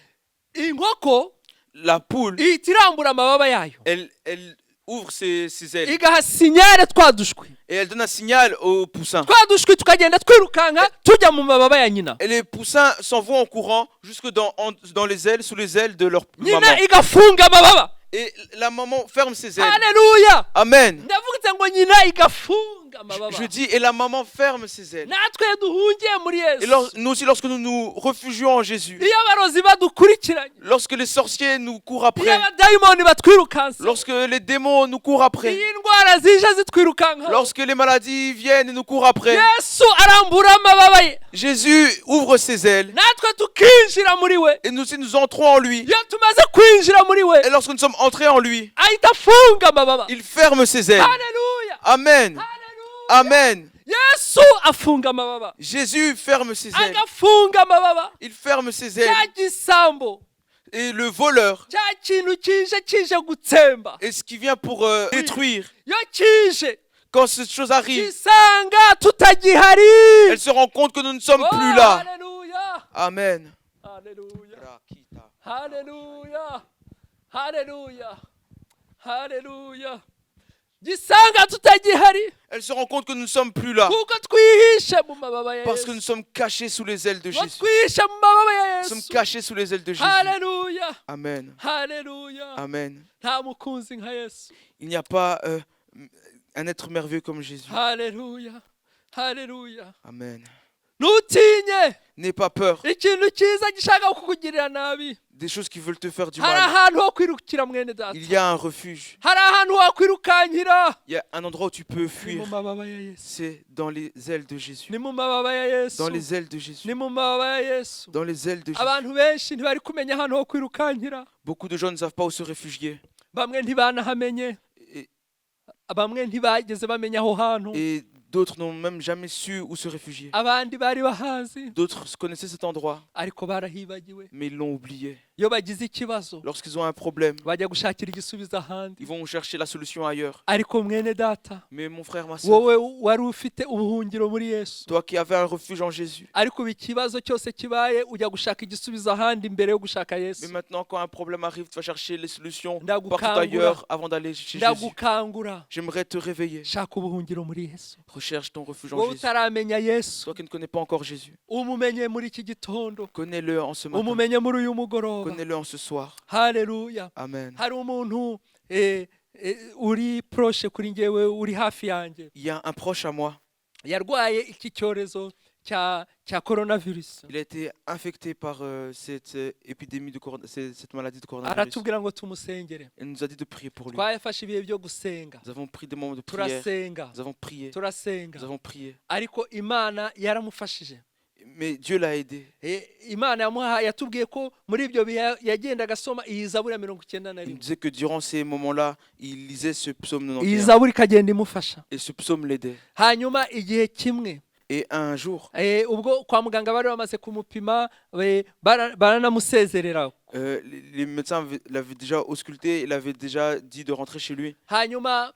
inkoko la poule, ihita irambura amababa yayo, elle ouvre ses ailes igaha sinyare twa dushwi, et elle donne un signal aux poussins. twa dushwi tukagenda twirukanka tujya mu mababa ya nyina, Et les poussins s'en vont en courant jusque dans les ailes, sous les ailes de leur maman. nyina igafunga amababa. Et la maman ferme ses ailes. Haleluya, Amen. ndavuga ngo nyina igafunga amababa. Je dis, et la maman ferme ses ailes. natwe duhungiye muri Et Yesu, nous aussi, lorsque nous nous refugions en Jésus, iyo abarozi badukurikiranye, lorsque les sorciers nous courent iyo après, abadayimoni batwirukanse, lorsque les démons nous courent après, iyo indwara zije zitwirukanka, lorsque les maladies viennent et nous courent après, Yesu arambura amababa ye, Jésus ouvre ses ailes natwe tukinjira muri we. et nous aussi nous entrons en lui. iyo tumaze kwinjira muri we, Et lorsque nous sommes entrés en lui, ahita afunga amababa. il ferme ses ailes. Haleluya, Amen. haleluya. Amen. Yesu afunga amababa, Jésus ferme ses ailes. agafunga amababa. Il ferme ses cya ailes. gisambo, Et le voleur, cya kintu kije gutsemba, et ce qui vient pour détruire, iyo kije quand cette chose arrive, gisanga tutagihari. elle se rend compte que nous ne sommes Oh, plus là. haleluya, Amen. haleluya, haleluya, haleluya, haleluya. gisanga tutagihari, Elle se rend compte que nous ne sommes plus là. kuko twihishe mu mababa ya Parce que nous Yesu, sommes cachés sous les ailes de ngo Jésus. twihishe mu mababa ya Nous sommes Yesu. cachés sous les ailes de Jésus. Haleluya, Amen. haleluya. Amen. Nta mukunzi nka Yesu. Il n'y a pas un être merveilleux comme Jésus. Haleluya, haleluya. Amen. ntutinye N'aie pas peur. ikintu cyiza gishaka kukugirira nabi. Des choses qui veulent te faire du hari mal. ahantu ho kwirukira mwene data, Il y a un refuge. hari ahantu wakwirukankira. Il y a un endroit où tu peux Ni mu fuir. mababa ya Yesu, C'est dans les ailes de Jésus. ni mu mababa ya Yesu, Dans les ailes de Jésus. ni mu mababa ya Yesu. Dans les ailes de Jésus. Abantu benshi ntibari kumenya ahantu ho kwirukankira, Beaucoup de gens ne savent pas où se réfugier. bamwe ntibanahamenye, Et, bamwe ntibageze bamenya aho hantu, et d'autres n'ont même jamais su où se réfugier. abandi bari bahazi D'autres connaissaient cet endroit, ariko barahibagiwe. mais ils l'ont oublié. Iyo bagize ikibazo Lorsqu'ils ont un problème, bajya gushakira igisubizo ahandi. ils vont chercher la solution ailleurs. Ariko mwene data, Mais mon frère, ma soeur, wowe wari ufite ubuhungiro muri Yesu, toi qui avais un refuge en Jésus, ariko ubu ikibazo cyose kibaye ujya gushaka igisubizo ahandi mbere yo gushaka mais Yesu. maintenant quand un problème arrive, tu vas chercher les solutions Ndagukangura. partout ailleurs avant d'aller chez Jésus. Ndagukangura, J'aimerais te réveiller. shaka ubuhungiro muri Yesu. Recherche ton refuge en Wowe Jésus. utaramenya Yesu, Toi qui ne connais pas encore Jésus, umumenye muri iki gitondo, connais-le en ce matin. umumenye muri uyu mugoroba. Connais-le en ce soir. Haleluya. Amen. Hari umuntu uri proche kuri njyewe, uri hafi yanjye, Il y a un proche à moi. yarwaye iki cyorezo cya coronavirus. Il a été infecté par cette épidémie cette maladie de coronavirus. Aratubwira ngo tumusengere. Il nous a dit de prier pour lui. Twafashe ibihe byo gusenga, Nous avons pris des moments de prière. turasenga, Nous avons prié. turasenga, Nous avons prié. ariko Imana yaramufashije. Mais Dieu l'a aidé. Imana yatubwiye ko muri ibyo bihe yagendaga asoma iyi Zaburi ya 91. Il nous disait que durant ces moments-là, il lisait ce psaume iyi 91. Zaburi ikagenda imufasha. Et ce psaume l'aidait. Hanyuma igihe kimwe Et un jour, ubwo kwa muganga bari bamaze kumupima, baranamusezerera. les médecins l'avaient déjà ausculté, il avait déjà dit de rentrer chez lui. Hanyuma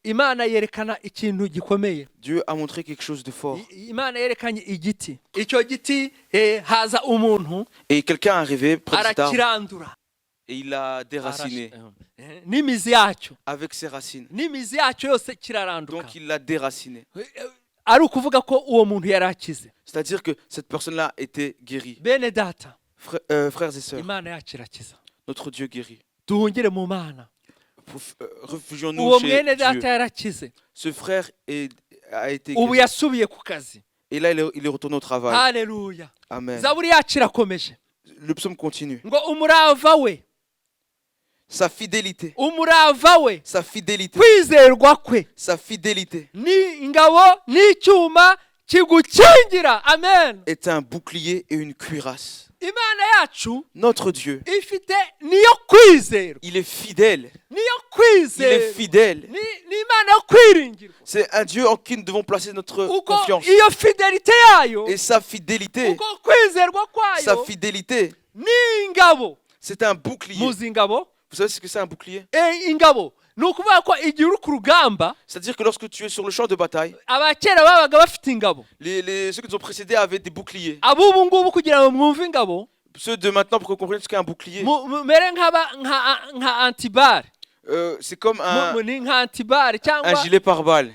Imana yerekana ikintu gikomeye. Dieu a montré quelque chose de fort. Imana yerekanye igiti, icyo giti haza umuntu Et quelqu'un est arrivé près de cet arbre arakirandura et il l'a déraciné n'imizi yacyo, avec ses racines. n'imizi yacyo yose kiraranduka. Donc il l'a déraciné. Ari ukuvuga ko uwo muntu yari akize. C'est-à-dire que cette personne-là était guérie. Bene data, Frères et sœurs, Imana yacu irakiza. notre Dieu guérit. Duhungire mu Mana. Réfugions-nous Uwo chez mwene data Dieu. yarakize, Ce frère a été ubu guéri. yasubiye ku kazi. Et là, il est retourné au travail. Haleluya. Amen. Zaburi yacu irakomeje Le psaume continue. ngo umurava we, Sa fidélité. umurava we, Sa fidélité. kwizerwa kwe Sa fidélité ni ingabo n'icyuma kigukingira. Amen. est un bouclier et une cuirasse. Imana yacu Notre Dieu, ifite niyo kwizerwa, il est fidèle. niyo Il est kwizerwa, fidèle. ni Imana yo kwiringirwa. C'est un Dieu en qui nous devons placer notre Uko confiance. iyo fidelite yayo, Et sa fidélité, uko kwizerwa sa kwayo fidélité, ni ingabo. c'est un bouclier. Muzi ingabo? Vous savez ce que c'est un bouclier? Ingabo ni ukuvuga ko igihe uri ku rugamba, C'est-à-dire que lorsque tu es sur le champ de bataille, abakera babaga bafite ingabo. ceux qui nous ont précédés avaient des boucliers. Ab'ubu ngubu kugira ngo mwumve ingabo, Ceux de maintenant, pour que vous compreniez ce qu'est un bouclier, mere nka antibare, c'est comme ni nka antibare un cyangwa gilet pare-balles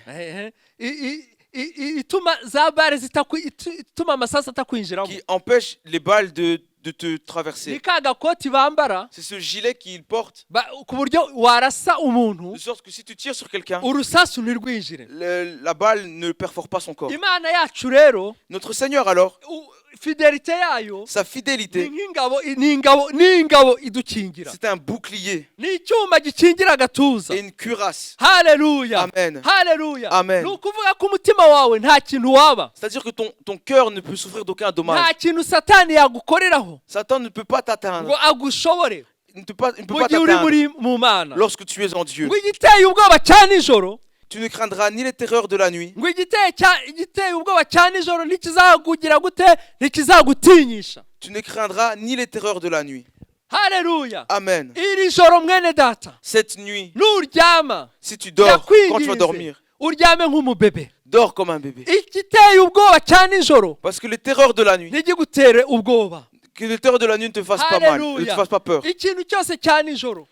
ituma za bare ituma amasasu atakwinjiramo. qui empêche les balles de te traverser. Ni ka gakoti bambara C'est ce gilet qu'ils portent, ku buryo warasa umuntu de sorte que si tu tires sur quelqu'un, urusasu ntirwinjire. la balle ne perfore pas son corps. Imana yacu rero, Notre Seigneur alors, fidelite yayo sa fidélité, ni ingabo idukingira, c'est un bouclier ni icyuma gikingira agatuza. et une cuirasse. Haleluya, Amen. haleluya. Amen. Ni ukuvuga ko umutima wawe nta kintu waba, C'est-à-dire que ton cœur ne peut souffrir d'aucun dommage. nta kintu Satani yagukoreraho Satan ne peut pas t'atteindre. ngo agushobore Il ne peut pas mu gihe uri t'atteindre mu Mana. lorsque tu es en Dieu. ngo igiteye ubwoba cya nijoro, Tu ne craindras ni les terreurs de la nuit, ngo igiteye ubwoba cya nijoro ntikizakugira gute, ntikizagutinyisha. tu ne craindras ni les terreurs de la nuit. Haleluya. Amen. Iri joro mwene data, Cette nuit, nuryama, si tu dors, quand tu vas ndakwinginze dormir, uryame nk'umubebe. dors comme un bébé. Igiteye ubwoba cya nijoro Parce que les terreurs de la nuit, ntigigutere ubwoba. que les terreurs de la nuit ne te fassent pas mal, ne te fassent pas peur. Ikintu cyose cya nijoro,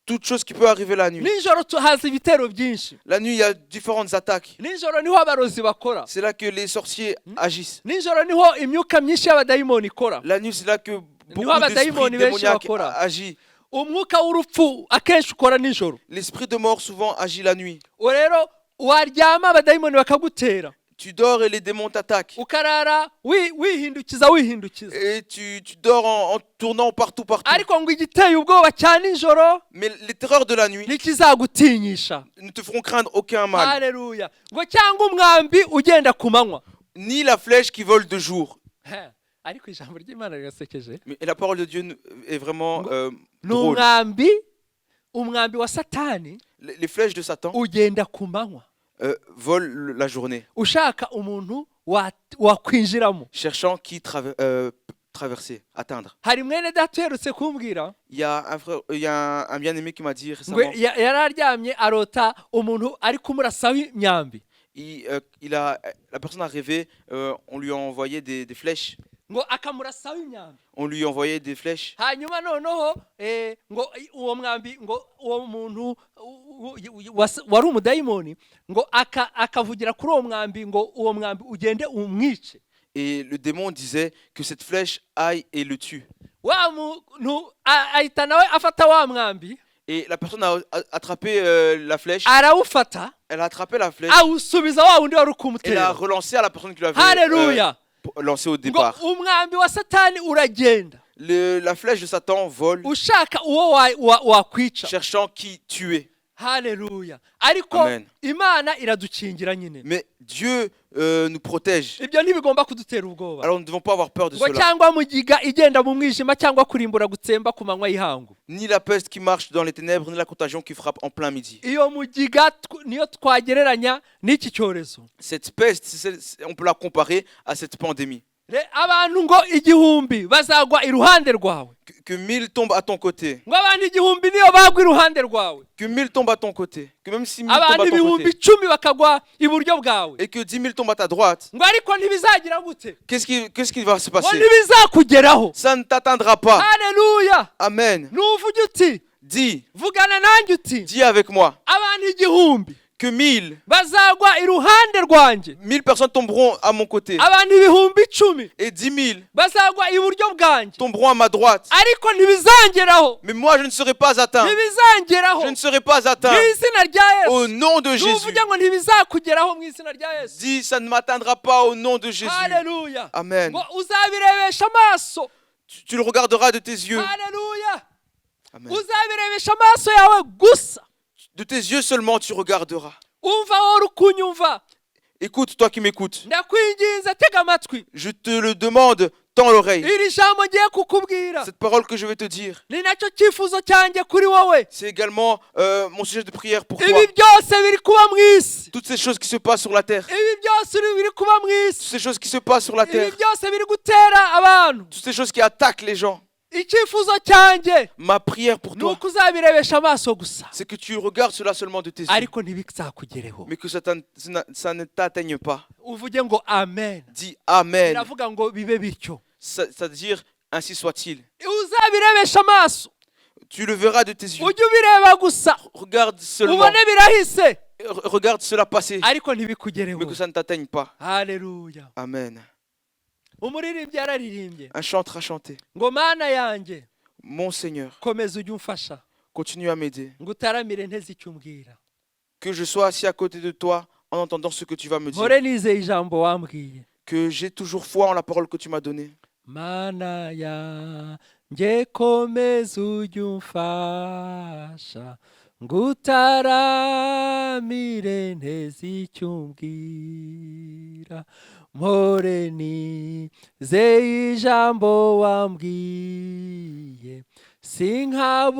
Toute chose qui peut arriver la nuit. nijoro haza ibitero byinshi. La nuit, il y a différentes attaques. Nijoro niho abarozi bakora, C'est là que les sorciers agissent. nijoro niho imyuka myinshi y'abadayimoni ikora, La nuit, c'est là que beaucoup Niho d'esprits abadayimoni benshi démoniaques bakora. agissent. umwuka w'urupfu akenshi ukora nijoro. L'esprit de mort souvent agit la nuit. rero waryama abadayimoni bakagutera, Tu dors et les démons t'attaquent. ukarara wihindukiza Et tu dors en tournant partout. ariko ngo igiteye ubwoba cya nijoro Mais les terreurs de la nuit ntikizagutinyisha. ne te feront craindre aucun mal. Haleluya. Ngo cyangwa umwambi ugenda ku manywa. Ni la flèche qui vole de jour. Ariko ijambo ry'Imana rirasekeje. Mais la parole de Dieu est vraiment drôle. Umwambi wa Satani Les flèches de Satan ugenda ku manywa volent la journée, ushaka umuntu wakwinjiramo. cherchant qui traverser, atteindre. Hari mwene data uherutse kumbwira Il y a un frère, il y a un bien-aimé qui m'a dit ngo récemment, yararyamye arota umuntu ari kumurasaho imyambi. la personne a rêvé, on lui a envoyé des flèches. Ngo akamurasaho imyambi. On lui envoyait des flèches. Hanyuma noneho ngo uwo mwambi ngo uwo muntu wari umudayimoni ngo akavugira kuri uwo mwambi ngo uwo mwambi ugende umwice. Et le démon disait que cette flèche aille et le tue. Wa muntu ahita nawe afata wa mwambi. Et la personne a attrapé la flèche. Arawufata. Elle a attrapé la flèche. Awusubiza wa wundi wari Elle a ukumutera. relancé à la personne qui l'avait Haleluya. lancé au départ. Ngo umwambi wa Satani uragenda. La flèche de Satan vole, Ushaka uwo wakwica. cherchant qui tuer. Haleluya. Ariko Amen. Imana iradukingira nyine. Mais Dieu nous protège. Ibyo ntibigomba kudutera ubwoba. Alors nous ne devons pas avoir peur de Ngo cela. cyangwa mugiga igenda mu mwijima cyangwa kurimbura gutsemba ku manywa y'ihangu. Ni la peste qui marche dans les ténèbres, ni la contagion qui frappe en plein midi. Iyo mugiga niyo twagereranya n'iki cyorezo. Cette peste, on peut la comparer à cette pandémie. Abantu ngo igihumbi bazagwa iruhande rwawe. Que 1000 tombent à ton côté. Ngo abantu igihumbi niyo bagwa iruhande rwawe. Que 1000 tombent à ton côté. Que même 6000 tombent Abantu à ton ibihumbi côté. 10 bakagwa iburyo bwawe. Et que 10 000 tombent à ta droite. Ngo ariko ntibizagira gute? Qu'est-ce qui va se Ngo passer? ntibizakugeraho. Ça ne t'atteindra pas. Haleluya. Amen. Nuvuge uti Dis, vugana nanjye uti dis avec moi. abantu igihumbi Que 1000 bazagwa iruhande rwanjye. 1000 personnes tomberont à mon côté. Abantu ibihumbi 10 Et 10 000 bazagwa iburyo bwanjye. tomberont à ma droite. Ariko ntibizangeraho. Mais moi, je ne serai pas atteint. Ntibizangeraho. Je ne serai pas atteint. Mu izina rya Au Yesu. nom de Jésus. Nuvuge ngo ntibizakugeraho mu izina rya Yesu. Dis, ça ne m'atteindra pas au nom de Jésus. Haleluya. Amen. Ngo uzabirebesha amaso. Tu le regarderas de tes yeux. Haleluya. Amen. Uzabirebesha amaso yawe gusa. De tes yeux seulement tu regarderas. Umva wowe ukunyumva. Écoute, toi qui m'écoutes. Ndakwinginze tega amatwi. Je te le demande, tends l'oreille. Iri jambo ngiye kukubwira Cette parole que je vais te dire, ni nacyo cyifuzo cyanjye kuri wowe. c'est également mon sujet de prière pour toi. Ibi byose biri kuba mu isi. Toutes ces choses qui se passent sur la terre. Ibi byose biri kuba mu Toutes isi. ces choses qui se passent sur la Ibi terre. byose biri gutera abantu. Toutes ces choses qui attaquent les gens. Icyifuzo cyanjye Ma prière pour ni toi, uko uzabirebesha amaso gusa. c'est que tu regardes cela seulement de tes yeux. Ariko ntibizakugereho. Mais que ça ne t'atteigne pas. Uvuge ngo amen. Dis Amen. Biravuga ngo bibe bityo. C'est-à-dire, ainsi soit-il. Uzabirebesha amaso. Tu le verras de tes yeux. Ujye ubireba gusa. Regarde seulement. Ubone birahise. Regarde cela passer. Ariko ntibikugereho. Mais que ça ne t'atteigne pas. Haleluya. Amen. Umuririmbyi yararirimbye Un chantre a chanté. ngo mana yanjye Mon Seigneur, komeza ujye umfasha continue à m'aider. ngo utaramire nteze icyo umbwira. Que je sois assis à côté de toi en entendant ce que tu vas me dire. Mpore nizeye ijambo wambwiye. Que j'ai toujours foi en la parole que tu m'as donnée. Mana yanjye komeza ujye umfasha ngo utaramire nteze icyo umbwira. Mpore nizeye ijambo wambwiye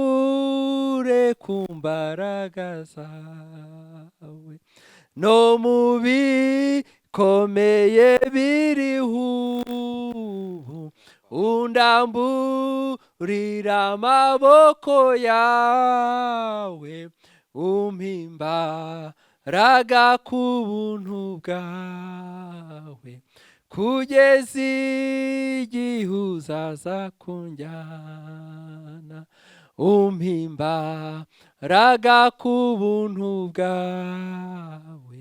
sinkabure ku mbaraga zawe no mu bikomeye biriho ubu undamburira amaboko yawe umpimbaraga ku buntu bwawe kugeza igihe uzaza kunjyana umpimbaraga ku buntu bwawe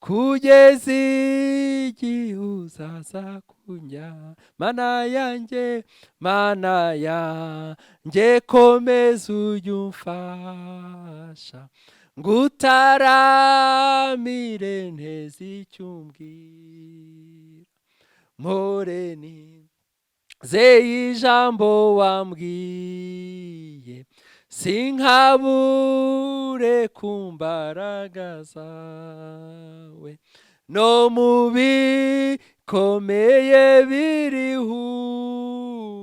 kugeza igihe uzaza kunjyana. Mana yanjye komeza ujye umfasha ngutaramire nteze icyumbwira moreni zeye ijambo wambwiye sinkabure ku mbaraga zawe no mu bikomeye biriho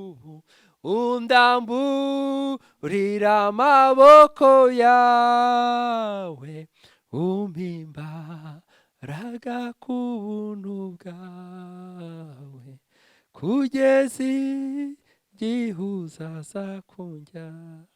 ubu undamburira amaboko yawe umpimbaraga ku buntu bwawe kugeza igihe uzaza kunjyana.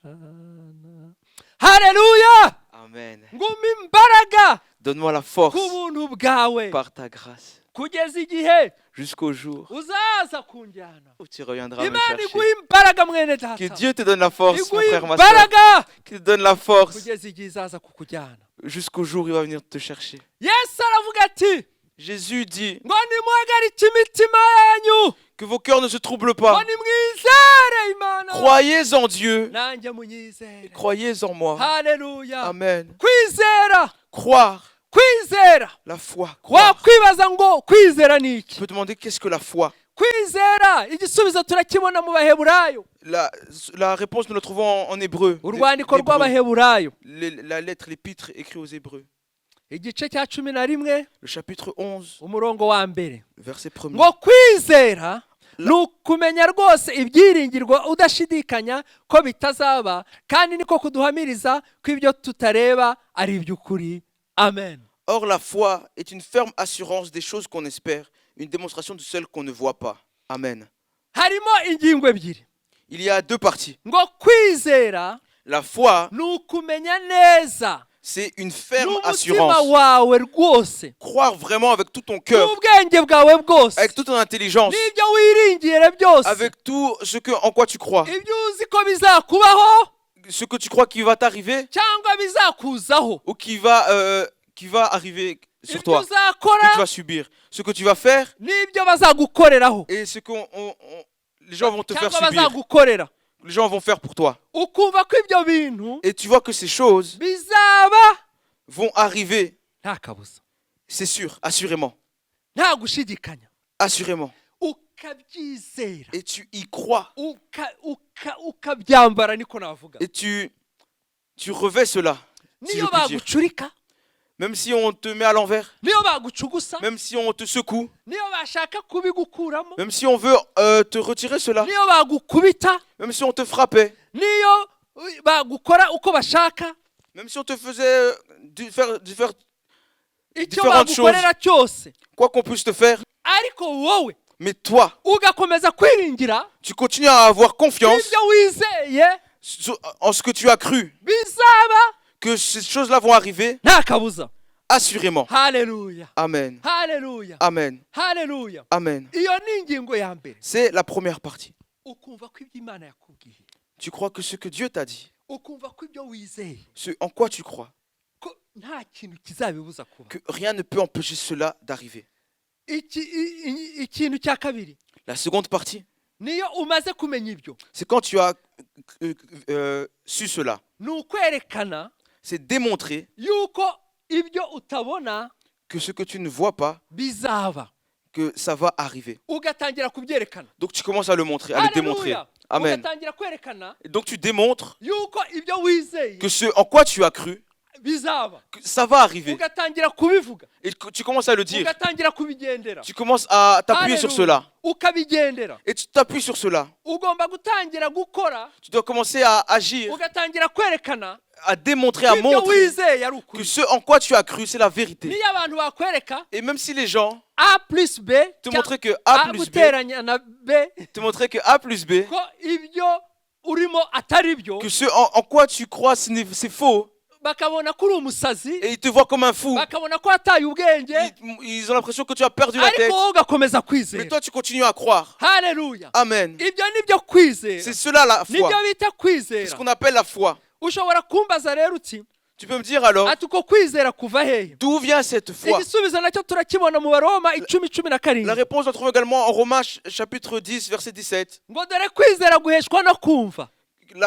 Haleluya! Amen. Ngumpa imbaraga Donne-moi la ku force buntu bwawe par ta grâce kugeza igihe jusqu'au jour uzaza kunjyana. où tu reviendras me Imana iguha chercher. imbaraga mwene data, Que Dieu te donne la force, mon iguha frère, ma soeur. imbaraga Qu'il te donne la force kugeza igihe izaza kukujyana. jusqu'au jour où il va venir te chercher. Yesu aravuga ati Jésus dit ngo nimuhagarike imitima yanyu que vos cœurs ne se troublent ngo pas. nimwizere Imana Croyez en Dieu. nanjye munyizere. Croyez en moi. Haleluya! Amen. Kwizera, Croire, kwizera. la foi. Croire. Wakwibaza ngo kwizera ni Tu iki? peux demander qu'est-ce que la foi. Kwizera igisubizo turakibona mu Baheburayo. La réponse, nous la trouvons en hébreu. Urwandiko D'Hébreux. rw'Abaheburayo La lettre, l'épître écrit aux Hébreux. igice cya 11 Le chapitre 11, umurongo wa mbere verset 1er. ngo kwizera ni ukumenya rwose ibyiringirwa udashidikanya ko bitazaba kandi niko kuduhamiriza ko ibyo tutareba ari iby'ukuri. Amen. Or, la foi est une ferme assurance des choses qu'on espère, une démonstration de celles qu'on ne voit pas. Amen. Harimo ingingo ebyiri. Il y a deux parties. Ngo kwizera La foi, ni ukumenya neza c'est une ferme n'umutima assurance. wawe rwose Croire vraiment avec tout ton cœur, n'ubwenge bwawe bwose avec toute ton intelligence, n'ibyo wiringire byose avec tout ce en quoi tu crois, ibyo uzi ko bizakubaho ce que tu crois qui va t'arriver cyangwa bizakuzaho ou qui va arriver sur ibyo toi, ce que uzakora tu vas subir, ce que tu vas faire n'ibyo bazagukoreraho et ce que les gens vont te faire cyangwa subir, bazagukorera les gens vont faire pour toi. ukumva ko ibyo bintu Et tu vois que ces choses bizaba vont arriver, nta kabuza c'est sûr, assurément, nta gushidikanya assurément. ukabyizera Et tu y crois ukabyambara niko navuga et tu revêts cela, si je niyo puis dire. bagucurika Même si on te met à l'envers, niyo bagucugusa même si on te secoue, niyo bashaka kubigukuramo même si on veut te retirer cela, niyo bagukubita même si on te frappait, niyo bagukora uko bashaka même si on te faisait faire icyo différentes bagukorera cyose quoi qu'on puisse te faire, ariko wowe mais toi, ugakomeza kwiringira tu continues à avoir confiance ibyo wizeye en ce que tu as cru, bizaba que ces choses-là vont arriver, nta kabuza. assurément. Haleluya, Amen. haleluya, Amen. haleluya. Amen. Iyo ni ingingo ya mbere. C'est la première partie. Ukumva ko ibyo Imana yakubwiye, Tu crois que ce que Dieu t'a dit, ukumva ko ibyo wizeye ce en quoi tu crois, ko nta kintu kizabibuza kuba. que rien ne peut empêcher cela d'arriver. Ikintu cya kabiri, La seconde partie, niyo umaze kumenya ibyo, c'est quand tu as su cela. ni ukwerekana C'est démontrer yuko ibyo utabona que ce que tu ne vois pas, bizaba, que ça va arriver. ugatangira kubyerekana. Donc tu commences à le montrer, à le démontrer. Haleluya. Amen. Ugatangira kwerekana Et donc tu démontres yuko ibyo wizeye que ce en quoi tu as cru, bizaba, que ça va arriver. ugatangira kubivuga, Et que tu commences à le dire. ugatangira kubigendera. Tu commences à t'appuyer sur Haleluya. cela. Ukabigendera. Et tu t'appuies sur cela. Ugomba gutangira gukora, Tu dois commencer à agir, ugatangira kwerekana à démontrer, à ibyo montrer wizeye ari que ukuri. ce en quoi tu as cru, c'est la vérité. Niyo abantu bakwereka Et même si les gens A plus B te montraient que A plus B, guteranya na B te montraient que A plus B, ko ibyo urimo atari byo, que ce en quoi tu crois c'est faux, bakabona ko uri umusazi, et ils te voient comme un fou, bakabona ko wataye ubwenge, ils ont l'impression que tu as perdu la tête, ariko wowe ugakomeza mais kwizera. toi tu continues à croire. Haleluya. Amen. Ibyo nibyo kwizera, C'est cela la nibyo foi. bita C'est ce kwizera. qu'on appelle la foi. Ushobora kumbaza rero uti Tu peux me dire alors, ati uko kwizera kuva hehe? d'où vient cette foi? Igisubizo nacyo turakibona mu Baroma 10:17. La réponse on la trouve également en Romains chapitre 10, verset 17. Ngo dore kwizera guheshwa no kumva,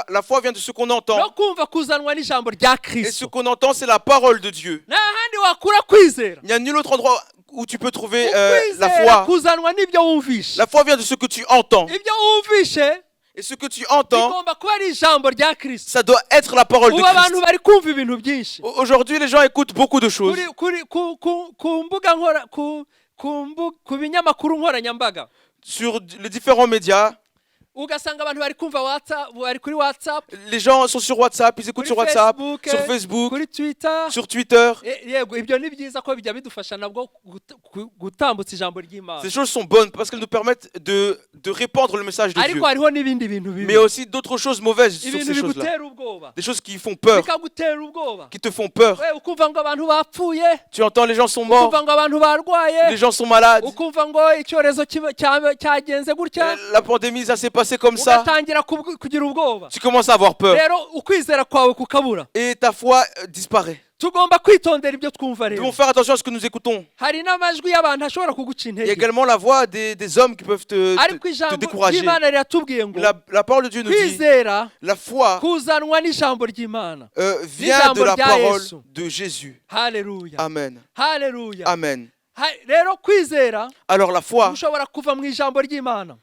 la foi vient de ce qu'on entend. no kumva kuzanwa n'ijambo rya Et ce kristo qu'on entend, c'est la parole de Dieu. nta handi wakura kwizera Il n'y a nul autre endroit où tu peux trouver la ukwizera foi. kuzanwa n'ibyo wumvishe La foi vient de ce que tu entends. ibyo wumvishe Et ce que tu entends, bigomba kuba ari ijambo rya kristo ça doit être la parole de ubu abantu Christ. bari kumva ibintu byinshi Aujourd'hui, les gens écoutent beaucoup de choses. ku mbuga nkora ku binyamakuru nkoranyambaga Sur les différents médias. ugasanga abantu bari kumva WhatsApp, bari kuri WhatsApp, Les gens sont sur WhatsApp, ils écoutent kuri sur WhatsApp, Facebook, sur Facebook, kuri Twitter. sur Twitter. Yego ibyo ni byiza ko bijya bidufasha nabwo gutambutsa ijambo ry'Imana. Ces choses sont bonnes parce qu'elles nous permettent de répandre le message de Dieu. Ariko hariho n'ibindi bintu Mais bibi. aussi d'autres choses mauvaises sur Ibintu ces choses-là. bigutera ubwoba. Des choses qui font peur, Bikagutera ubwoba. qui te font peur. We ukumva ngo abantu bapfuye, Tu entends les gens sont morts, ukumva ngo abantu barwaye, les gens sont malades. ukumva ngo icyorezo cyagenze gutya, La pandémie, ça s'est passé comme ça. ugatangira kugira ubwoba. Tu commences à avoir peur. Rero ukwizera kwawe kukabura. Et ta foi disparaît. Tugomba kwitondera ibyo twumva Nous rero. devons faire attention à ce que nous écoutons. Hari n'amajwi y'abantu ashobora kuguca Il y a intege. également la voix des hommes qui peuvent Ariko te ijambo décourager. ry'Imana riratubwiye ngo La parole de Dieu nous dit, kwizera la foi kuzanwa n'ijambo ry'Imana. vient de la rya parole Yesu. de Jésus. Haleluya. Amen. Haleluya. Amen. Rero kwizera Alors la foi ushobora kuva mu ijambo ry'Imana.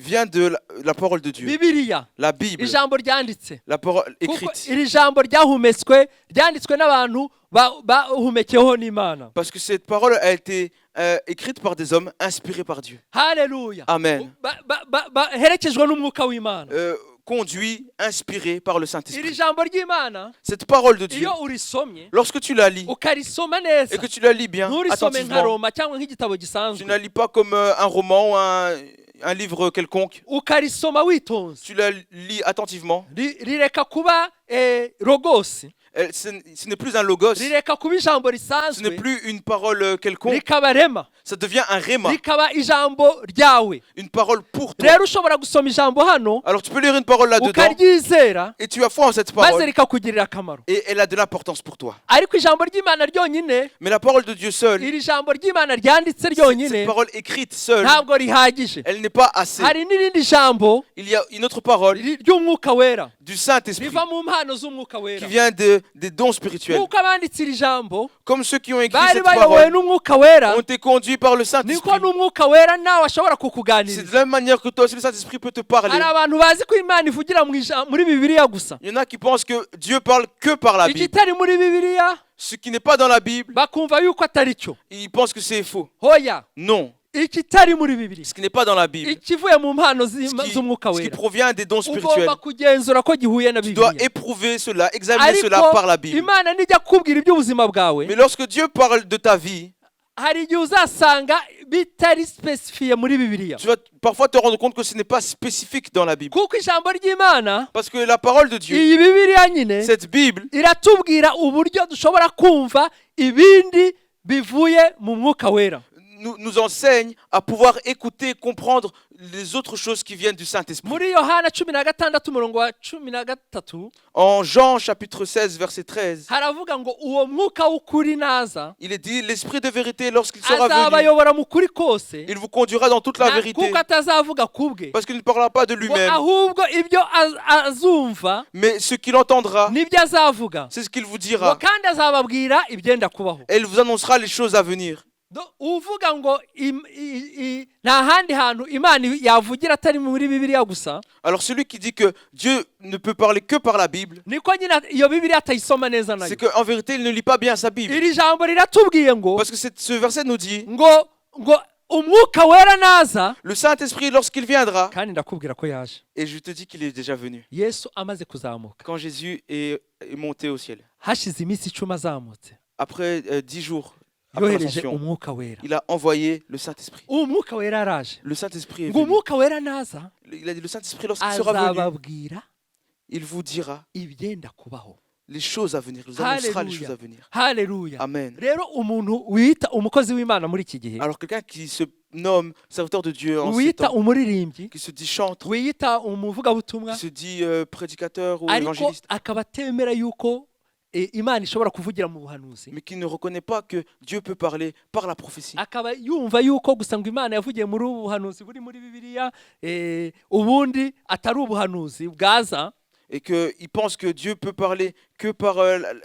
vient de la parole de Dieu. Bibiliya, La Bible, ijambo ryanditse. la parole Kuko écrite. iri jambo ryanditswe n'abantu bahumekeweho n'Imana. Parce que cette parole a été écrite par des hommes inspirés par Dieu. Haleluya. Amen. Herekejwe n'umwuka w'Imana. Conduit, inspiré par le Iri Saint-Esprit. jambo ry'Imana Cette parole de Dieu, iyo urisomye lorsque tu la lis ukarisoma et neza que tu la lis bien, nturisome nka attentivement, Roma cyangwa nk'igitabo tu gisanzwe, ne la lis pas comme un roman ou un livre quelconque. ukarisoma witonze, Tu la lis attentivement. rireka kuba rogosi, Ce n'est plus un logos, rireka kuba ijambo ce n'est risanzwe, plus une parole quelconque, rikaba rema, ça devient un réma, rikaba ijambo ryawe. une parole pour toi. Rero ushobora gusoma ijambo hano Alors tu peux lire une parole là-dedans ukaryizera et tu as foi en cette maze parole rikakugirira akamaro. et elle a de l'importance pour toi. Ariko ijambo ry'Imana ryonyine, Mais la parole de Dieu seule, iri jambo ry'Imana ryanditse cette ryonyine parole écrite seule, ntabwo rihagije. elle n'est pas assez. Hari n'irindi jambo Il y a une autre parole ry'umwuka wera du Saint-Esprit riva mu mpano z'umwuka qui wera. vient des dons spirituels. Nk'uko abanditse iri jambo Comme ceux qui ont écrit bari cette bayobowe parole n'umwuka wera, ont été conduits par le niko Saint-Esprit. n'umwuka wera nawe ashobora C'est kukuganiriza. de la même manière que toi aussi le Saint-Esprit peut te parler. Hari abantu bazi ko Imana ivugira muri Bibiliya gusa, Il y en a qui pensent que Dieu parle que par la Bible. igitari muri Bibiliya Ce qui n'est pas dans la Bible, bakumva yuko atari cyo. ils pensent que c'est faux. Hoya, Non, ikitari muri Bibiliya, ce qui n'est pas dans la Bible, ikivuye mu mpano ce z'umwuka qui wera, provient des dons spirituels, ugomba kugenzura ko gihuye na tu dois Bibiliya. éprouver cela, examiner cela Ariko par la Bible. Imana nijya kukubwira iby'ubuzima bwawe, Mais lorsque Dieu parle de ta vie, hari igihe uzasanga bitari specifiye muri Bibiliya, tu vas parfois te rendre compte que ce n'est pas spécifique dans la Bible. kuko ijambo ry'Imana, Parce que la parole de Dieu, iyi Bibiliya nyine cette Bible, iratubwira uburyo dushobora kumva ibindi bivuye mu mwuka wera. nous enseigne à pouvoir écouter, comprendre les autres choses qui viennent du Saint-Esprit. Muri Yohana 16 umurongo wa 13 En Jean chapitre 16 verset 13, haravuga ngo uwo mwuka w'ukuri naza il est dit, l'Esprit de vérité, lorsqu'il sera venu, azabayobora mu kuri kose, il vous conduira dans toute la vérité. kuko atazavuga kubwe, Parce qu'il ne parlera pas de ngo lui-même, ahubwo ibyo azumva mais ce qu'il entendra, nibyo azavuga, c'est ce qu'il vous ngo dira. kandi azababwira ibyenda kubaho. Et il vous annoncera les choses à venir. Uvuga ngo nta handi hantu Imana yavugira atari muri Bibiliya gusa, Alors celui qui dit que Dieu ne peut parler que par la Bible, niko nyine iyo Bibiliya atayisoma neza nayo. c'est qu'en vérité, il ne lit pas bien sa Bible. Iri jambo riratubwiye ngo Parce que ce verset nous dit, ngo umwuka wera naza, le Saint-Esprit, lorsqu'il viendra, kandi ndakubwira ko yaje. et je te dis qu'il est déjà venu. Yesu amaze kuzamuka, Quand Jésus est monté au ciel, hashize iminsi 10 azamutse, après 10 jours, après yohereje l'ascension, umwuka wera. il a envoyé le Saint-Esprit. Uwo mwuka wera araje, Le Saint-Esprit est ngo venu. umwuka wera naza Il a dit, le Saint-Esprit, lorsqu'il sera venu, azababwira il vous dira ibyenda kubaho. les choses à venir. Il vous annoncera les Hallelujah. choses à venir. Haleluya. Amen. Rero umuntu wita umukozi w'Imana muri iki gihe, Alors quelqu'un qui se nomme serviteur de Dieu en ces wita temps, umuririmbyi, qui se dit chantre, wiyita umuvugabutumwa, qui se dit prédicateur ou ariko évangéliste, akaba atemera yuko Imana ishobora kuvugira mu buhanuzi, mais qui ne reconnaît pas que Dieu peut parler par la prophétie. akaba yumva yuko gusa ngo Imana yavugiye muri ubu buhanuzi buri muri Bibiliya, ubundi atari ubuhanuzi bwaza. et qu'ils pensent que Dieu peut parler que par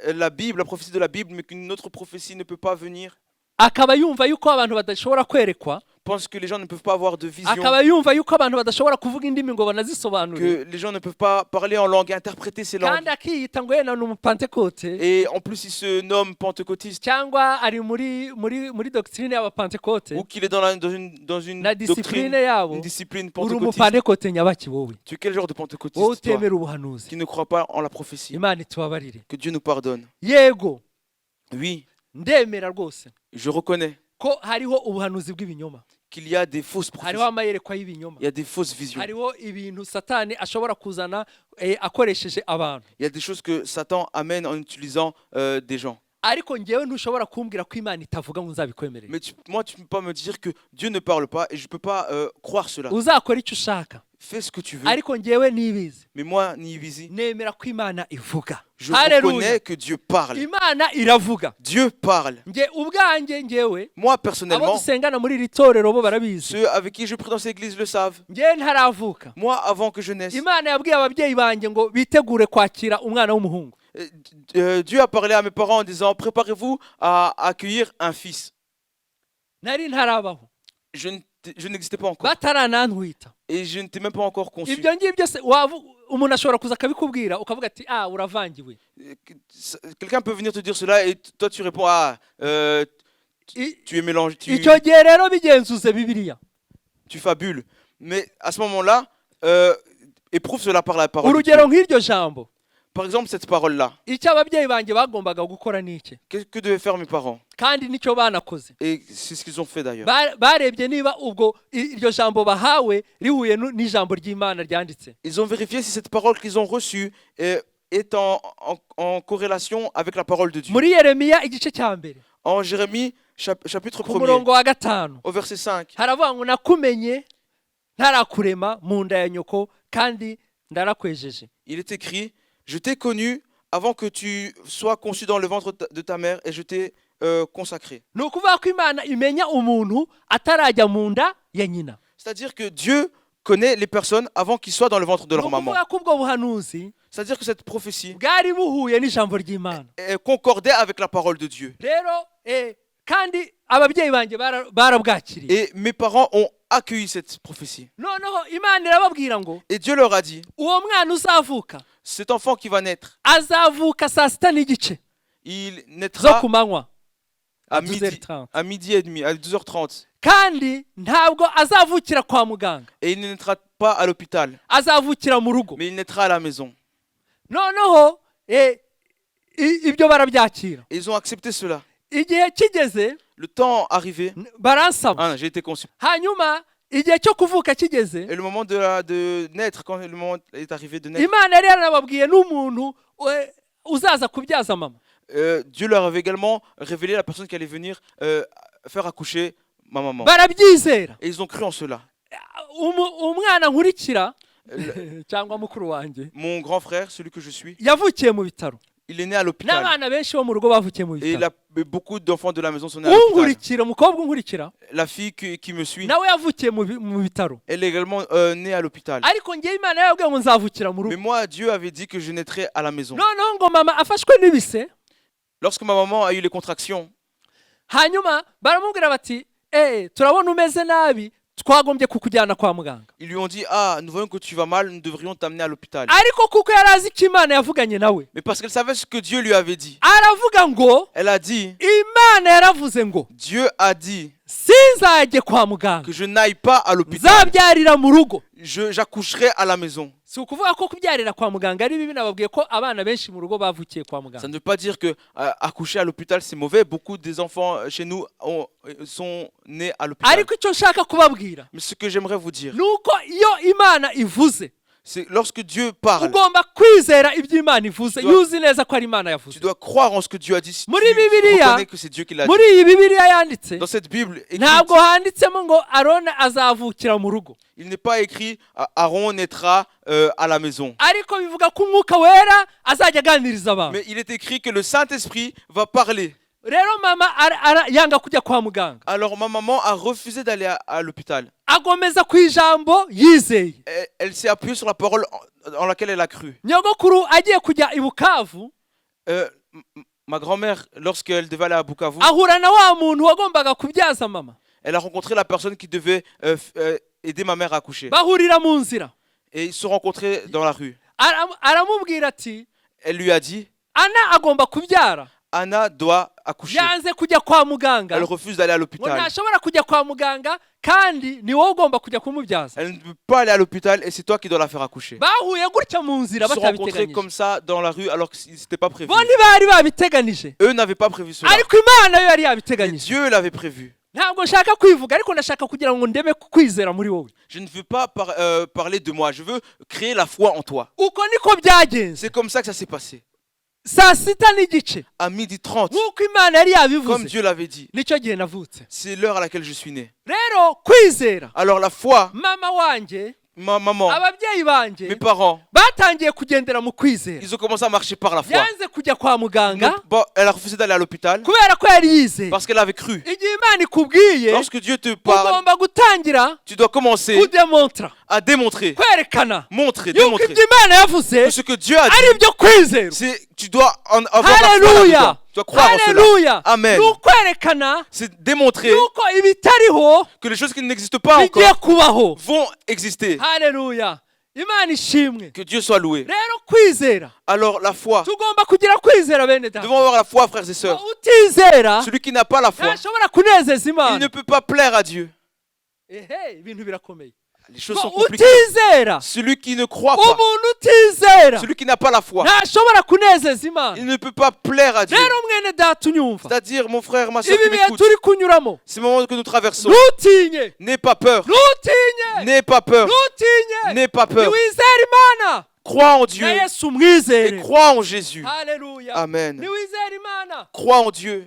la Bible, la prophétie de la Bible, mais qu'une autre prophétie ne peut pas venir, akaba yumva yuko abantu badashobora kwerekwa, pensent que les gens ne peuvent pas avoir de vision, akaba yumva yuko abantu badashobora kuvuga indimi ngo banazisobanure, que les gens ne peuvent pas parler en langue, interpréter ces langues. kandi akiyita ngo yena ni umupantekote Et en plus, il se nomme pentecôtiste, cyangwa ari muri doctrine y'abapantekote ou qu'il est dans une na doctrine, discipline yabo. une discipline Uri pentecôtiste. umupantekote nyabaki wowe Tu es quel genre de wowe pentecôtiste, toi, utemera ubuhanuzi? qui ne croit pas en la prophétie? Imana itubabarire. Que Dieu nous pardonne. Yego Oui, ndemera rwose je reconnais ko hariho ubuhanuzi bw'ibinyoma, qu'il y a des fausses prophéties, hariho amayerekwa y'ibinyoma, il y a des fausses visions, hariho ibintu satani ashobora kuzana akoresheje abantu, il y a des choses que Satan amène en utilisant des gens. ariko ngewe ntushobora kumbwira ko Imana itavuga ngo nzabikwemerere. Mais moi, tu ne peux pas me dire que Dieu ne parle pas et je ne peux pas croire cela. Uzakora icyo ushaka, Fais ce que tu veux, ariko ngewe nibizi mais moi, Niyibizi, nemera ko Imana ivuga. je Haleluya. reconnais que Dieu parle. Imana iravuga. Dieu parle. Nge ubwanjye ngewe Moi, abo personnellement, dusengana muri iri torero bo barabizi, ceux avec qui je prie dans cette église le savent. ngewe ntaravuka. Moi, avant que je naisse, Imana yabwiye ababyeyi banjye ngo bitegure kwakira umwana w'umuhungu. Dieu a parlé à mes parents en disant, préparez-vous à accueillir un fils. Nari ntarabaho, Je n'existais pas encore bataranantwita. et je n'étais même pas encore conçu. Ibyo ngibyo se umuntu ashobora kuza akabikubwira ukavuga ati uravangiwe. Quelqu'un peut venir te dire cela et toi tu réponds, tu es mélangé, Icyo gihe rero bigenzuze Bibiliya. tu fabules. Mais à ce moment-là, éprouve cela par la parole de Dieu. Urugero nk'iryo jambo, Par exemple, cette parole-là, icyo ababyeyi banjye bagombaga gukora ni iki, que devaient faire mes parents? kandi nicyo banakoze. Et c'est ce qu'ils ont fait d'ailleurs. Barebye niba ubwo iryo jambo bahawe rihuye n'ijambo ry'Imana ryanditse. Ils ont vérifié si cette parole qu'ils ont reçue est en corrélation avec la parole de Dieu. Muri Yeremiya igice cya mbere En Jérémie, chapitre ku 1er, murongo wa 5 au verset 5, haravuga ngo nakumenye ntarakurema mu nda ya nyoko kandi ndarakwejeje. il est écrit, je t'ai connu avant que tu sois conçu dans le ventre de ta mère et je t'ai consacré. Ni ukuvuga ko Imana imenya umuntu atarajya mu nda ya nyina. C'est-à-dire que Dieu connaît les personnes avant qu'ils soient dans le ventre de Ni leur maman. ukuvuga ko ubwo buhanuzi C'est-à-dire que cette prophétie bwari buhuye n'ijambo ry'Imana. concordait avec la parole de Dieu. Rero kandi ababyeyi banjye barabwakiriye. Et mes parents ont accueilli cette prophétie. Noneho Imana irababwira ngo Et Dieu leur a dit, uwo mwana uzavuka cet enfant qui va naître, azavuka saa sita n'igice il zo naîtra ku manywa à 12h30. midi et demi, à 12h30. kandi ntabwo azavukira kwa muganga, Et il ne naîtra pas à l'hôpital, azavukira mu rugo. mais il naîtra à la maison. Noneho ibyo barabyakira. Et ils ont accepté cela. Igihe kigeze Le temps arrivé, baransaba, j'ai été conçu. hanyuma igihe cyo kuvuka kigeze, Et le moment de naître, quand le moment est arrivé de naître, Imana yari yaranababwiye n'umuntu uzaza kubyaza mama. Dieu leur avait également révélé la personne qui allait venir faire accoucher ma maman. Barabyizera. Et ils ont cru en cela. Umwana nkurikira cyangwa mukuru wanjye Mon grand frère, celui que je suis, yavukiye mu bitaro, il est né à l'hôpital. n'abana benshi bo mu rugo bavukiye mu Et bitaro. beaucoup d'enfants de la maison sont nés à l'hôpital. Unkurikira, umukobwa unkurikira La fille qui me suit, nawe yavukiye mu bitaro, elle est également née à l'hôpital. ariko ngewe Imana yababwiye ngo nzavukira mu Mais rugo. moi, Dieu avait dit que je naîtrais à la maison. Noneho ngo mama afashwe n'ibise, Lorsque ma maman a eu les contractions, hanyuma baramubwira bati turabona umeze nabi, twagombye kukujyana kwa muganga. ils lui ont dit, nous voyons que tu vas mal, nous devrions t'amener à l'hôpital. Ariko kuko yari azi ko Imana yavuganye nawe, Mais parce qu'elle savait ce que Dieu lui avait dit, aravuga ngo elle a dit, Imana yaravuze ngo Dieu a dit sinzajye kwa muganga, que je n'aille pas à l'hôpital, nzabyarira mu rugo. j'accoucherai à la maison. Si ukuvuga ko kubyarira kwa muganga ari bibi, nababwiye ko abana benshi mu rugo bavukiye kwa Ça muganga. ne veut pas dire que accoucher à l'hôpital c'est mauvais. Beaucoup des enfants chez nous sont nés à l'hôpital. Ariko icyo nshaka kubabwira Mais ce que j'aimerais vous dire, ni uko iyo Imana ivuze c'est lorsque Dieu parle, ugomba kwizera ibyo Imana ivuze, Tu dois- iyo uzi neza ko ari Imana tu yavuze. dois croire en ce que Dieu a dit. Si tu Muri Bibiliya, reconnais que c'est Dieu qui l'a dit. muri iyi Bibiliya yanditse Dans cette Bible, écrite, ntabwo handitsemo ngo Aroni azavukira mu rugo, il n'est pas écrit Aaron naîtra à la maison. ariko bivuga ko umwuka wera azajya aganiriza abantu. Mais il est écrit que le Saint-Esprit va parler. Rero mama yanga kujya kwa muganga, Alors ma maman a refusé d'aller à l'hôpital. agomeza ku ijambo yizeye. Elle s'est appuyée sur la parole en laquelle elle a cru. nyogokuru agiye kujya i Bukavu Ma grand-mère, lorsqu'elle devait aller à Bukavu, ahura na wa muntu wagombaga kubyaza mama, elle a rencontré la personne qui devait aider ma mère à accoucher. bahurira mu nzira, Et ils se sont rencontrés dans la rue. aramubwira ati Elle lui a dit, Ana agomba kubyara, Anna doit accoucher. yanze kujya kwa muganga, Elle refuse d'aller à ngo l'hôpital. ntashobora kujya kwa muganga kandi ni wowe ugomba kujya kumubyaza. Elle ne peut pas aller à l'hôpital et c'est toi qui dois la faire accoucher. Bahuye gutya mu nzira Ils se sont rencontrés batabiteganyije, comme ça dans la rue alors que c'était pas prévu. bo ntibari babiteganije, Eux n'avaient pas prévu cela. ariko Imana yo yari Mais yabiteganyije. Dieu l'avait prévu. Ntabwo nshaka kwivuga, ariko ndashaka kugira ngo ndeme kwizera muri wowe. Je ne veux pas parler de moi, je veux créer la foi en toi. Uko niko byagenze. C'est comme ça que ça s'est passé. Saa sita n'igice, À 12h30, nk'uko Imana yari comme yabivuze, Dieu l'avait dit, nicyo gihe navutse. c'est l'heure à laquelle je suis né. Rero kwizera, Alors la foi, mama wanjye, ma maman, ababyeyi mes banjye parents, batangiye kugendera mu kwizera. ils ont commencé à marcher par la foi. Yanze kujya kwa muganga Bon, elle a refusé d'aller à l'hôpital kubera ko yari yizeye. parce qu'elle avait cru. Igihe Imana ikubwiye, Lorsque Dieu te parle, ugomba gutangira tu dois commencer kudemontra, à démontrer, kwerekana montrer, yuko démontrer ibyo Imana yavuze que ce que Dieu a dit, ari ibyo kwizera. tu dois en avoir la foi Haleluya, là-dedans. Tu dois croire en cela. haleluya. Amen. Ni ukwerekana C'est démontrer yuko ibitariho que les choses qui n'existent pas bigiye encore kubaho. vont exister. Haleluya, Imana ishimwe. Que Dieu soit loué. Rero kwizera, Alors la foi, tugomba kugira kwizera bene nous data. devons avoir la foi, frères et sœurs. Utizera Celui qui n'a pas la foi, ntashobora kunezeza il Imana. ne peut pas plaire à Dieu. Ehe, ibintu birakomeye. Les choses sont Ngo compliquées. utizera, Celui qui ne croit pas, umuntu utizera celui qui n'a pas la foi, ntashobora kunezeza Imana. il ne peut pas plaire à Dieu. Rero mwene data unyumva, C'est-à-dire, mon frère, ma soeur ibi qui bihe m'écoute, turi kunyuramo, ces moments que nous traversons, ntutinye, n'aie pas peur, ntutinye, n'aie pas peur, ntutinye, n'aie pas peur. niwizere Imana Crois en Dieu na Yesu et umwizere. crois en Jésus. Haleluya, Amen. niwizere Imana Crois en Dieu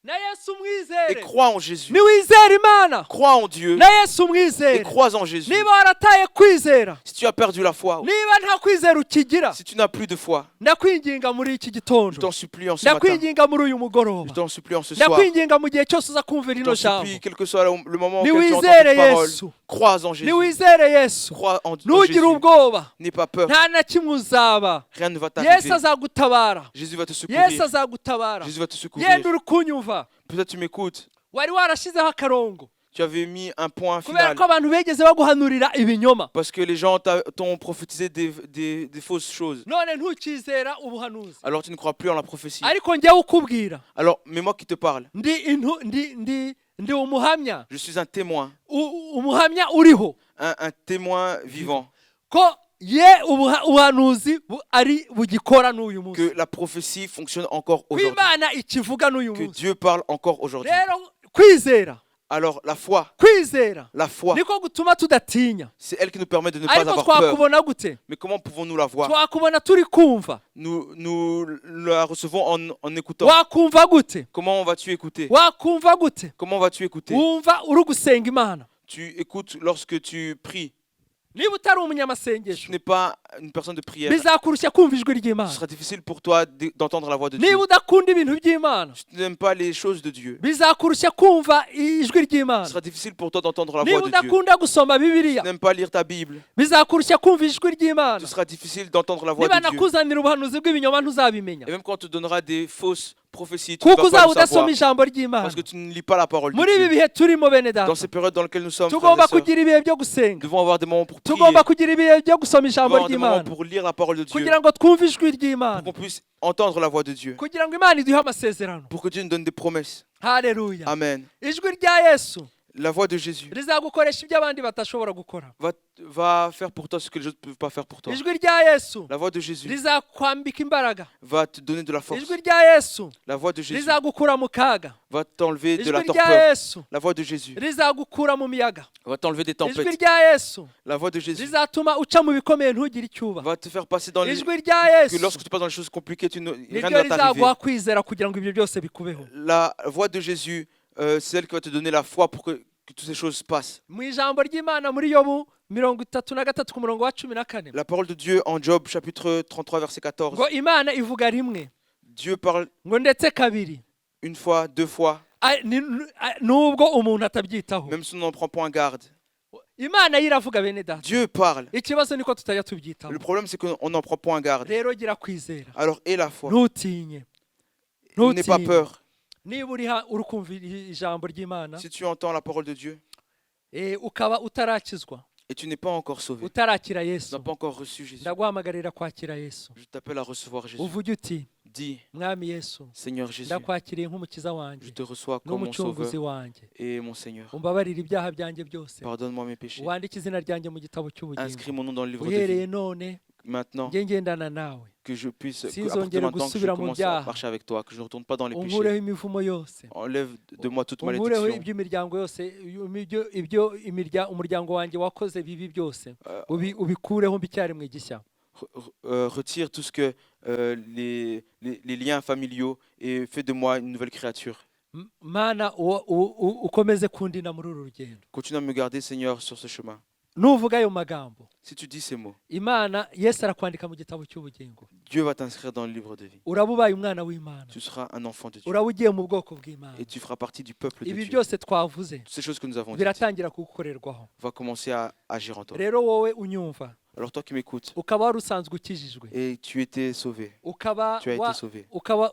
na Yesu et umwizere. crois en Jésus. Niwizere Imana Crois en Dieu na Yesu et umwizere. crois en Jésus. Niba warataye kwizera, Si tu as perdu la foi, niba nta kwizera ukigira, si tu n'as plus de foi, ndakwinginga muri iki je gitondo, t'en supplie en ce matin. ndakwinginga muri uyu Je mugoroba, t'en supplie en ce soir. ndakwinginga mu gihe cyose uza kumva Je rino t'en jambo, supplie, quel que soit le moment auquel tu entends niwizere cette parole, Yesu, crois en Jésus. niwizere Yesu, Crois en ntugire Jésus. ubwoba, N'aie pas peur. nta na kimwe uzaba. Rien ne va Yesu t'arriver. azagutabara, Jésus va te Yesu secourir. azagutabara. Jésus va te secourir. Yenda uri kunyumva, Peut-être tu m'écoutes. wari warashyizeho akarongo Tu avais mis un point kubera final ko abantu begeze baguhanurira ibinyoma, parce que les gens t'ont prophétisé des fausses choses. none ntukizera ubuhanuzi. Alors tu ne crois plus en la prophétie. Ariko njyewe ukubwira, Alors, mais moi qui te parle, ndi umuhamya, je suis un témoin, umuhamya uriho un témoin vivant ko ubuhanuzi ari bugikora n'uyu munsi, que la prophétie fonctionne encore ko aujourd'hui, Imana ikivuga n'uyu que munsi. Dieu parle encore aujourd'hui. Rero kwizera, Alors la foi, kwizera la foi, niko gutuma tudatinya. c'est elle qui nous permet de ne pas Ariko avoir peur. twakubona gute? Mais comment pouvons-nous la voir? Twakubona turi kumva, Nous la recevons en écoutant. wakumva gute? Comment vas-tu écouter? Wakumva gute? Comment vas-tu écouter? Wumva uri gusenga Imana. Tu écoutes lorsque tu pries. Niba utari Tu umunyamasengesho, n'es pas une personne de prière. bizakurushya kumva ijwi Ce ry'Imana. sera difficile pour toi d'entendre la voix de Dieu. Niba udakunda ibintu by'Imana, Tu n'aimes pas les choses de Dieu. bizakurushya kumva ijwi Ce ry'Imana. sera difficile pour toi d'entendre la Niba voix de Dieu. udakunda gusoma Tu Bibiliya, n'aimes pas lire ta Bible. bizakurushya kumva ijwi ry'Imana. Ce sera difficile d'entendre la voix Niba de Dieu. nakuzanira ubuhanuzi bw'ibinyoma ntuzabimenya, Et même quand on te donnera des fausses prophéties, tu ne kuko vas pas uzaba le savoir. udasoma ijambo ry'Imana. Parce que tu ne lis pas la parole de Muri ibi Dieu. bihe turimo bene Dans data, ces périodes dans lesquelles nous sommes, frères tugomba et sœurs, kugira ibihe byo nous gusenga, devons avoir des moments pour prier. tugomba kugira ibihe byo gusoma Nous ijambo devons avoir des moments ry'Imana, pour lire la parole de Dieu. kugira ngo twumve ijwi Pour ry'Imana, qu'on puisse entendre la voix de Dieu. kugira ngo Imana iduhe amasezerano. Pour que Dieu nous donne des promesses. Haleluya. Amen. Ijwi rya Yesu La voix de Jésus rizagukoresha ibyo abandi batashobora gukora. va faire pour toi ce que les autres ne peuvent pas faire pour toi. Ijwi rya Yesu La voix de Jésus rizakwambika imbaraga. va te donner de la force. Ijwi rya Yesu La voix de Jésus rizagukura mu kaga. va t'enlever de la Ijwi rya torpeur. Yesu La voix de Jésus rizagukura mu miyaga. va t'enlever des Ijwi tempêtes. rya Yesu La voix de Jésus rizatuma uca mu bikomeye ntugire icyo uba. va te faire passer dans les... Ijwi rya Que Yesu lorsque tu passes dans les choses compliquées, rien ne niryo va t'arriver. rizaguha kwizera kugira ngo ibyo byose bikubeho. La voix de Jésus, c'est elle qui va te donner la foi pour que toutes ces choses passent. Mu ijambo ry'Imana muri Yobu 33 ku murongo wa 14, La parole de Dieu en Job, chapitre 33, verset 14. ngo Imana ivuga rimwe, Dieu parle ngo ndetse kabiri, une fois, deux fois, nubwo umuntu atabyitaho. même si on n'en prend point garde. imana yo iravuga bene data Dieu parle. ikibazo niko tutajya tubyitaho Le problème, c'est qu'on n'en prend point garde. rero gira kwizera Alors, aie la foi. ntutinye N'aie pas peur. niba uri kumva ijambo ry'imana Si tu entends la parole de Dieu ukaba utarakizwa et tu n'es pas encore sauvé, utarakira tu yesu n'as pas encore reçu Jésus, ndaguhamagarira kwakira yesu je t'appelle à recevoir Jésus. uvuge uti Dis, mwami yesu Seigneur Jésus, ndakwakiriye nk'umukiza je wanjye te reçois comme mon n'umucunguzi sauveur wanjye et mon Seigneur. umbabarire ibyaha byanjye byose Pardonne-moi mes péchés. wandike izina ryanjye mu gitabo cy'ubugingo Inscris mon nom dans le livre de uhereye vie. none Maintenant, njye ngendana nawe que je puisse, Si à partir de nzongera maintenant, que je gusubira mu commence à byaha, marcher avec toi, que je ne retourne pas dans les unkureho péchés. imivumo yose Enlève de moi toute unkureho malédiction. iby'imiryango yose umuryango wanjye wakoze bibi byose ubikureho mbicyaremwe gishya Retire tout ce que les liens familiaux et fais de moi une nouvelle créature. mana ukomeze kundina muri uru rugendo Continue à me garder, Seigneur, sur ce chemin. nuvuga ayo magambo Si tu dis ces mots, imana yesu arakwandika mu gitabo cy'ubugingo Dieu va t'inscrire dans le livre de vie. uraba ubaye umwana w'imana Tu seras un enfant de Dieu uraba ugiye mu bwoko bw'imana et tu feras partie du peuple de ibi Dieu. byose twavuze Toutes ces choses que nous avons dites biratangira kugukorerwaho va commencer à agir en toi. rero wowe unyumva Alors toi qui m'écoutes ukaba wari usanzwe ukijijwe et tu étais sauvé, ukaba tu as été sauvé, ukaba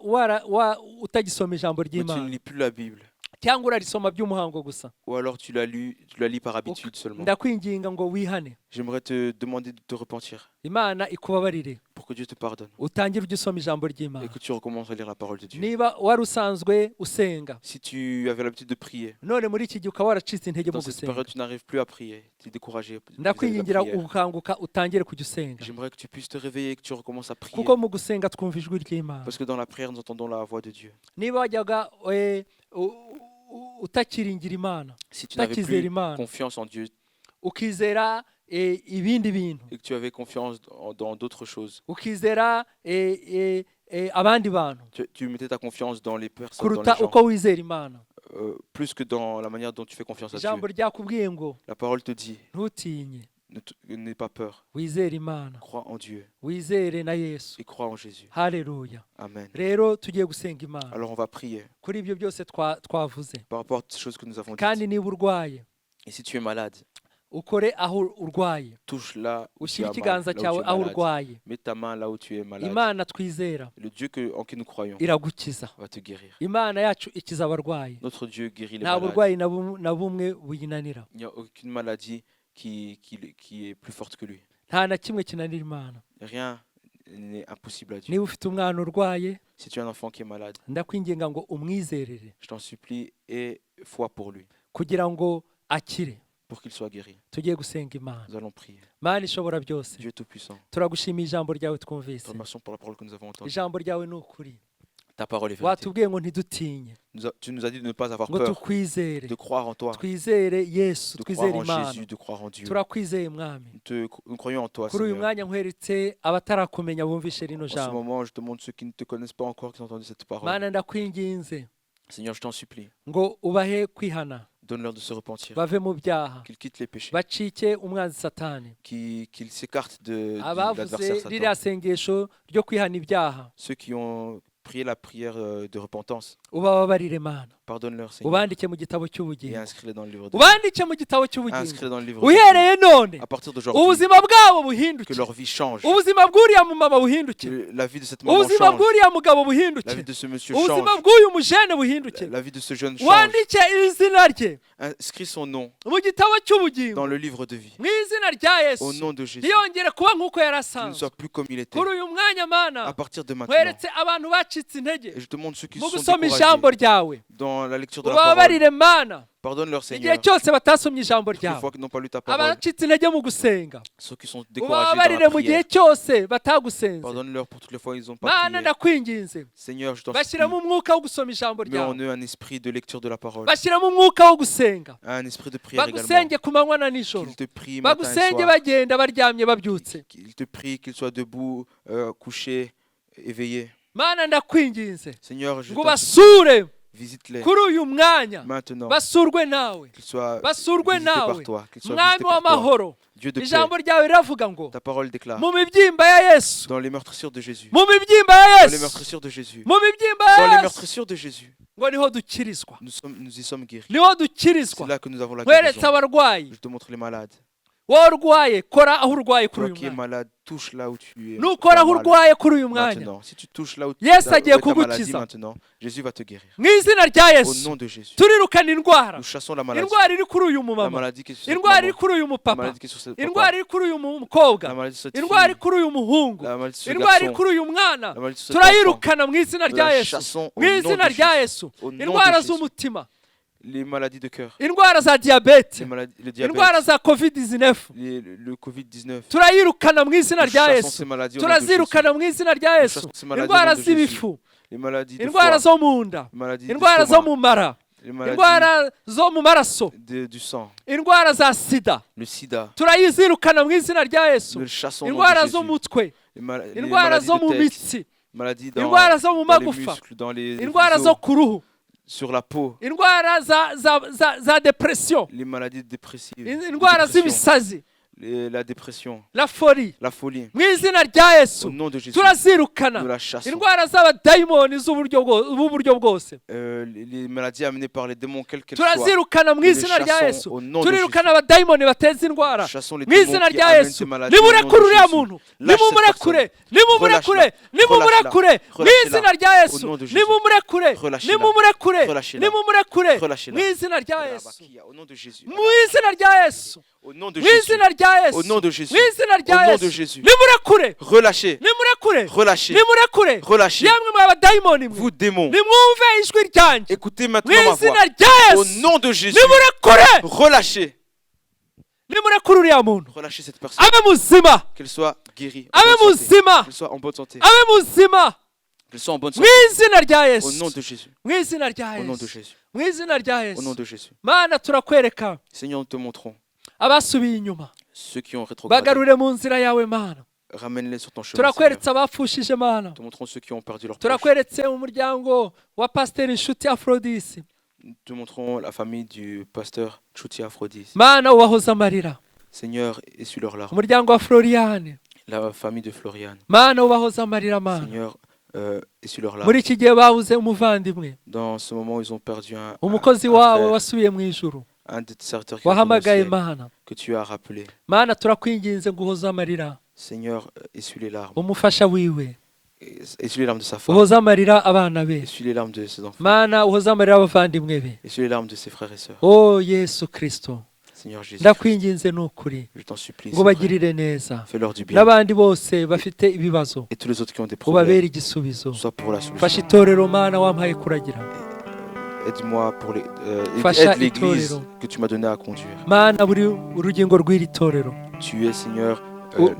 utagisoma ijambo mais tu ne ry'imana lis plus la Bible, cyangwa urarisoma by'umuhango gusa ou alors tu la lis par habitude seulement. ndakwinginga ngo wihane J'aimerais te demander de te repentir imana ikubabarire pour que Dieu te pardonne utangire ujye usoma ijambo et ry'imana que tu recommences à lire la parole de Dieu. niba wari usanzwe usenga Si tu avais l'habitude de prier, none muri iki gihe ukaba waracitse intege mu dans cette gusenga période tu n'arrives plus à prier, tu es découragé vis-à-vis de la ndakwingingira prière. ukanguka utangire kujya usenga J'aimerais que tu puisses te réveiller et que tu recommences à prier. kuko mu gusenga twumva ijwi ry'imana Parce que dans la prière, nous entendons la voix de Dieu. niba wajyaga utakiringira imana Si tu n'avais utakizera plus imana confiance en Dieu ukizera ibindi bintu et que tu avais confiance dans d'autres choses, ukizera abandi bantu tu mettais ta confiance dans les personnes, dans kuruta les gens, uko wizera imana plus que dans la manière dont tu fais confiance à Dieu. ijambo ryakubwiye ngo La parole te dit, ntutinye n'aie pas peur, wizere imana crois en Dieu wizere na yesu et crois en Jésus. haleluya Amen. rero tugiye gusenga imana Alors on va prier kuri ibyo byose twavuze par rapport à ces choses que nous avons kandi dites. niba urwaye Et si tu es malade, ukore aho urwaye touche là où tu ushyire as mal, ikiganza là où tu cyawe es aho malade. urwaye Mets ta main là où tu es malade. imana twizera Le Dieu en qui nous croyons iragukiza va te guérir. imana yacu ikiza abarwayi Notre Dieu guérit les nta malades. burwayi na bumwe buyinanira Il n'y a aucune maladie qui est plus forte que lui. nta na kimwe kinanira imana Rien n'est impossible à Dieu. niba ufite umwana urwaye Si tu as un enfant qui est malade, ndakwinginga ngo umwizerere je t'en supplie, aie foi pour lui, kugira ngo akire pour qu'il soit guéri. tugiye gusenga imana Nous allons prier. mana ishobora byose Dieu Tout-Puissant, turagushimiye ijambo ryawe te twumvise remercions pour la parole que nous avons entendue. ijambo ryawe ni ukuri Ta parole est vérité. watubwiye ngo ntidutinye Tu nous as dit de ne pas avoir ngo peur, tukwizere de croire en toi, twizere yesu de twizere croire en imana Jésus, de croire en Dieu. turakwizeye mwami Nous croyons en toi, kuri uyu Seigneur. mwanya nkweretse abatarakumenya bumvishe rino En ce jambo moment, je te montre ceux qui ne te connaissent pas encore, qui ont entendu cette parole. mana ndakwinginze Seigneur, je t'en supplie, ngo ubahe kwihana donne-leur de se repentir, bave mu byaha qu'ils quittent les péchés, bacike umwanzi satani qu'ils s'écartent de abavuze l'adversaire ririya Satan. sengesho ryo kwihana ibyaha Ceux qui ont prié la prière de repentance, ubababarire mana pardonne-leur, Seigneur, ubandike mu gitabo et cy'ubugingo inscris-les dans le livre de ubandike mu gitabo cy'ubugingo Inscris-les dans le livre de uhereye none À partir d'aujourd'hui, ubuzima bwabo que buhinduke leur vie change, ubuzima bw'uriya mumama buhinduke que la vie de cette maman ubuzima change, bw'uriya mugabo la buhinduke vie de ce monsieur ubuzima change, bw'uyu mujene buhinduke la vie de ce jeune change. wandike izina rye Inscris son nom mu gitabo cy'ubugingo dans le livre de vie. mu izina rya Au yesu nom de Jésus, ntiyongere kuba nk'uko yari qu'il ne asanzwe soit plus comme il était. kuri uyu mwanya À mana partir de maintenant, nkweretse abantu bacitse intege et je te montre ceux qui mu se sont gusoma ijambo découragés ryawe dans la lecture de la parole. ubabarire mana Pardonne leur igihe Seigneur, cyose batasomye ijambo toutes les ryawe fois qu'ils n'ont pas lu ta parole. abacitse intege mu gusenga Ceux qui sont découragés ubabarire dans la mu gihe prière. cyose batagusenze Pardonne-leur pour toutes les fois qu'ils n'ont pas mana prié. ndakwinginze Seigneur, je t'en supplie, bashyiramo umwuka wo gusoma ijambo mets en ryawe eux un esprit de lecture de la parole, bashyiramo umwuka wo gusenga un esprit de prière également. bagusenge ku manywa na nijoro Qu'ils te prient matin et bagusenge soir. bagenda baryamye babyutse Qu'ils te prient, qu'ils soient debout, couchés, éveillés. mana ndakwinginze Seigneur, je ngo t'en supplie, basure Visite-les kuri uyu mwanya maintenant, basurwe nawe qu'ils soient basurwe visités par nawe toi, qu'ils soient mwami visités par toi. w'amahoro Dieu de paix, ijambo ryawe riravuga ngo ta parole déclare, mu mibyimba ya yesu dans les meurtrissures de Jésus, mu mibyimba ya dans les yesu meurtrissures de Jésus, mu mibyimba dans ya les yesu meurtrissures de Jésus, ngo niho dukirizwa nous y sommes guéris. niho C'est dukirizwa là que nous avons la nkweretse guérison. abarwayi Je te montre les malades. wowe urwaye kora aho urwaye kuri Toi uyu qui es mwanya malade, touche là où tu es. nukora tu as aho mal. urwaye kuri uyu mwanya Maintenant, si tu touches là où tu Yesu as agiye ta maladie kugukiza. maintenant, Jésus va te guérir. mu izina rya Au yesu nom de Jésus. turirukana indwara Nous chassons la maladie. indwara iri kuri uyu La mumama maladie qui est sur cette indwara maman. iri kuri uyu La mupapa maladie qui est sur cette indwara papa. iri kuri uyu mukobwa La maladie sur cette indwara iri fille. kuri uyu muhungu La maladie sur cet indwara iri garçon. kuri uyu mwana La maladie sur cet enfant. turayirukana mu izina Nous rya la yesu chassons au mu nom izina de rya Jésus. yesu Au nom indwara de Jésus. z'umutima Les maladies de cœur, indwara za diyabete les maladies, le diabète, indwara za covid-19 le Covid-19. turayirukana mu izina Nous rya chassons yesu ces maladies au nom de Jésus. turazirukana mu izina rya yesu chassons ces maladies indwara au nom de Jésus. z'ibifu Les maladies de indwara foie, zo mu nda les maladies indwara zo d'estomac, mu mara les maladies indwara zo mu maraso du sang, indwara za sida le sida. turayizirukana mu izina rya yesu Nous le chassons au nom de indwara Jésus. z'umutwe Les indwara maladies zo mu de tête, mitsi maladies indwara zo mu dans les magufa muscles, dans les indwara os, zo ku ruhu sur la peau, indwara za depression les maladies dépressives, indwara dépression, z'ibisazi la dépression, la folie la folie. mu izina rya yesu Au nom de Jésus, turazirukana nous la chassons. indwara z'abadayimoni z'uburyo bwose Les maladies amenées par les démons, quelles qu'elles soient, turazirukana mu nous les izina rya chassons yesu au nom de turirukana abadayimoni bateza indwara Nous chassons les mu démons izina qui rya amènent yesu ces maladies au nom nimurekure de uriya Jésus. muntu Lâche cette nimumurekure personne. nimumurekure Relâche-la. nimumurekure mu Relâche-la. izina rya Au yesu nom de Jésus. nimumurekure Relâchez-la. nimumurekure Relâchez-la. nimumurekure Relâchez-la. mu izina rya yesu Au nom de Jésus. mu izina rya yesu Au nom de mu Jésus. izina rya yesu Au nom de Jésus. mu izina Au rya nom de yesu Jésus. nimurekure Relâchez. nimurekure Relâchez. nimurekure Relâchez. yemwe mwa badayimoni mwe Vous démons. nimwumve ijwi ryanjye Écoutez mu maintenant ma izina voix. rya Au yesu nom de Jésus. nimurekure Relâchez. nimurekure uriya muntu Relâchez cette personne. abe muzima Qu'elle soit guérie. en abe bonne santé. muzima Qu'elle soit en bonne santé. abe muzima Qu'elle soit en bonne mu santé. izina rya Au yesu nom de Jésus. mu izina rya Au nom de yesu Jésus. mu izina rya Au nom yesu de Jésus. mana turakwereka Seigneur, nous te montrons. abasubiye inyuma Ceux qui ont rétrogradé, bagarure mu nzira yawe mana ramène-les sur ton chemin. turakweretse Seigneur. abapfushije mana Nous te montrons ceux qui ont perdu leur proche. turakweretse umuryango wa pasiteri inshuti afrodisi Nous te montrons la famille du pasteur Chouti Aphrodis. mana ubahoza amarira Seigneur, essuie leurs larmes. umuryango wa floriane La famille de Floriane. mana ubahoza amarira mana Seigneur, essuie leurs larmes. muri iki gihe babuze umuvandimwe Dans ce moment où ils ont perdu umukozi un wawe frère, wasubiye mu ijuru un de tes serviteurs qui est retourné au wahamagaye ciel, mana que tu as rappelé. mana turakwinginze ngo uhoze amarira Seigneur, essuie les larmes. umufasha wiwe Essuie les larmes de sa femme. uhoze amarira abana be Essuie les larmes de ses enfants. mana uhoze amarira abavandimwe be Essuie les larmes de ses frères et sœurs. o yesu kirisito Seigneur Jésus, ndakwinginze ni ukuri je t'en supplie. ngo c'est vrai. bagirire neza Fais-leur du bien. n'abandi bose bafite ibibazo Et tous les autres qui ont des ubabere problèmes, igisubizo sois pour la solution. fasha itorero mana wampaye kuragira Aide-moi pour les, Fasha aide l'église itorero. que tu m'as donné à conduire. mana buri urugingo rw'iri torero Tu es Seigneur,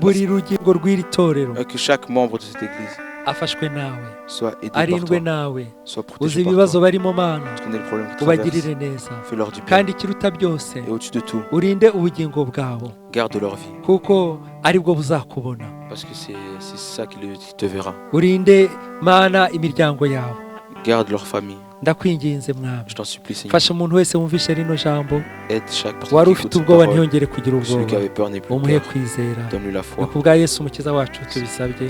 buri rugingo rw'iri torero que chaque membre de cette église afashwe nawe soit aidé par arindwe toi, nawe soit uzi protégé par ibibazo toi. barimo mana Tu connais le problème qu'ils ubagirire traversent. neza Fais-leur du bien. kandi ikiruta byose Et au-dessus de tout, urinde ubugingo bwabo garde leur vie. kuko aribwo buzakubona Parce que c'est ça qui te verra. urinde mana imiryango yawe Garde leur famille. ndakwinginze mwami Je t'en supplie, Seigneur. fasha umuntu wese wumvishe rino jambo Aide chaque personne wari qui ufite écoute cette ubwoba parole. ntiyongere kugira Celui qui ubwoba avait peur n'est plus umuhe peur. kwizera Donne-lui la ni foi. ku bwa yesu umukiza wacu tubisabye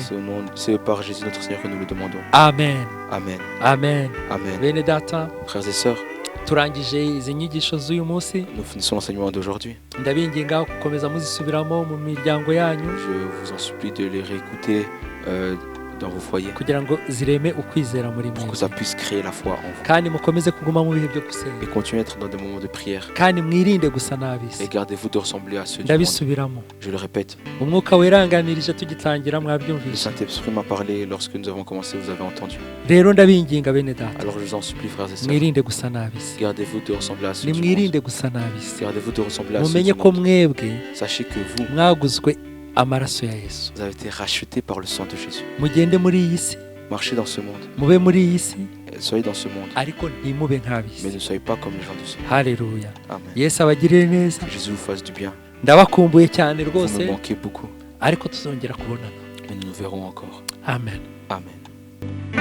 C'est par Jésus notre Seigneur que nous le demandons. amen Amen. amen Amen. bene data Frères et sœurs, turangije izi nyigisho z'uyu munsi nous finissons l'enseignement d'aujourd'hui. ndabinginga gukomeza muzisubiramo mu miryango yanyu Je vous en supplie de les réécouter dans vos foyers kugira ngo zireme ukwizera muri pour que mwe ça puisse créer la foi en vous. kandi mukomeze kuguma mu bihe byo gusenga Et continuez à être dans des moments de prière. kandi mwirinde gusa n'ab'isi Et gardez-vous de ressembler à ceux du monde. ndabisubiramo Je le répète, umwuka wiranganirije tugitangira le mwabyumvise Saint-Esprit m'a parlé lorsque nous avons commencé, vous avez entendu. rero ndabinginga bene data Alors je vous en supplie, frères et sœurs, mwirinde gusa n'ab'isi gardez-vous de ressembler à ceux du monde. nimwirinde gusa n'ab'isi Gardez-vous de ressembler à ceux mumenye du ko monde. mwebwe Sachez que vous, mwaguzwe amaraso ya yesu vous avez été rachetés par le sang de Jésus. mugende muri iyi si Marchez dans ce monde. mube muri iyi si Soyez dans ce monde. ariko ntimube Mais nk'ab'isi ne soyez pas comme les gens du monde. haleluya Amen. yesu abagirire neza Que Jésus vous fasse du bien. ndabakumbuye cyane Vous rwose me manquez beaucoup. ariko tuzongera kubonana Mais nous nous verrons encore. amen Amen.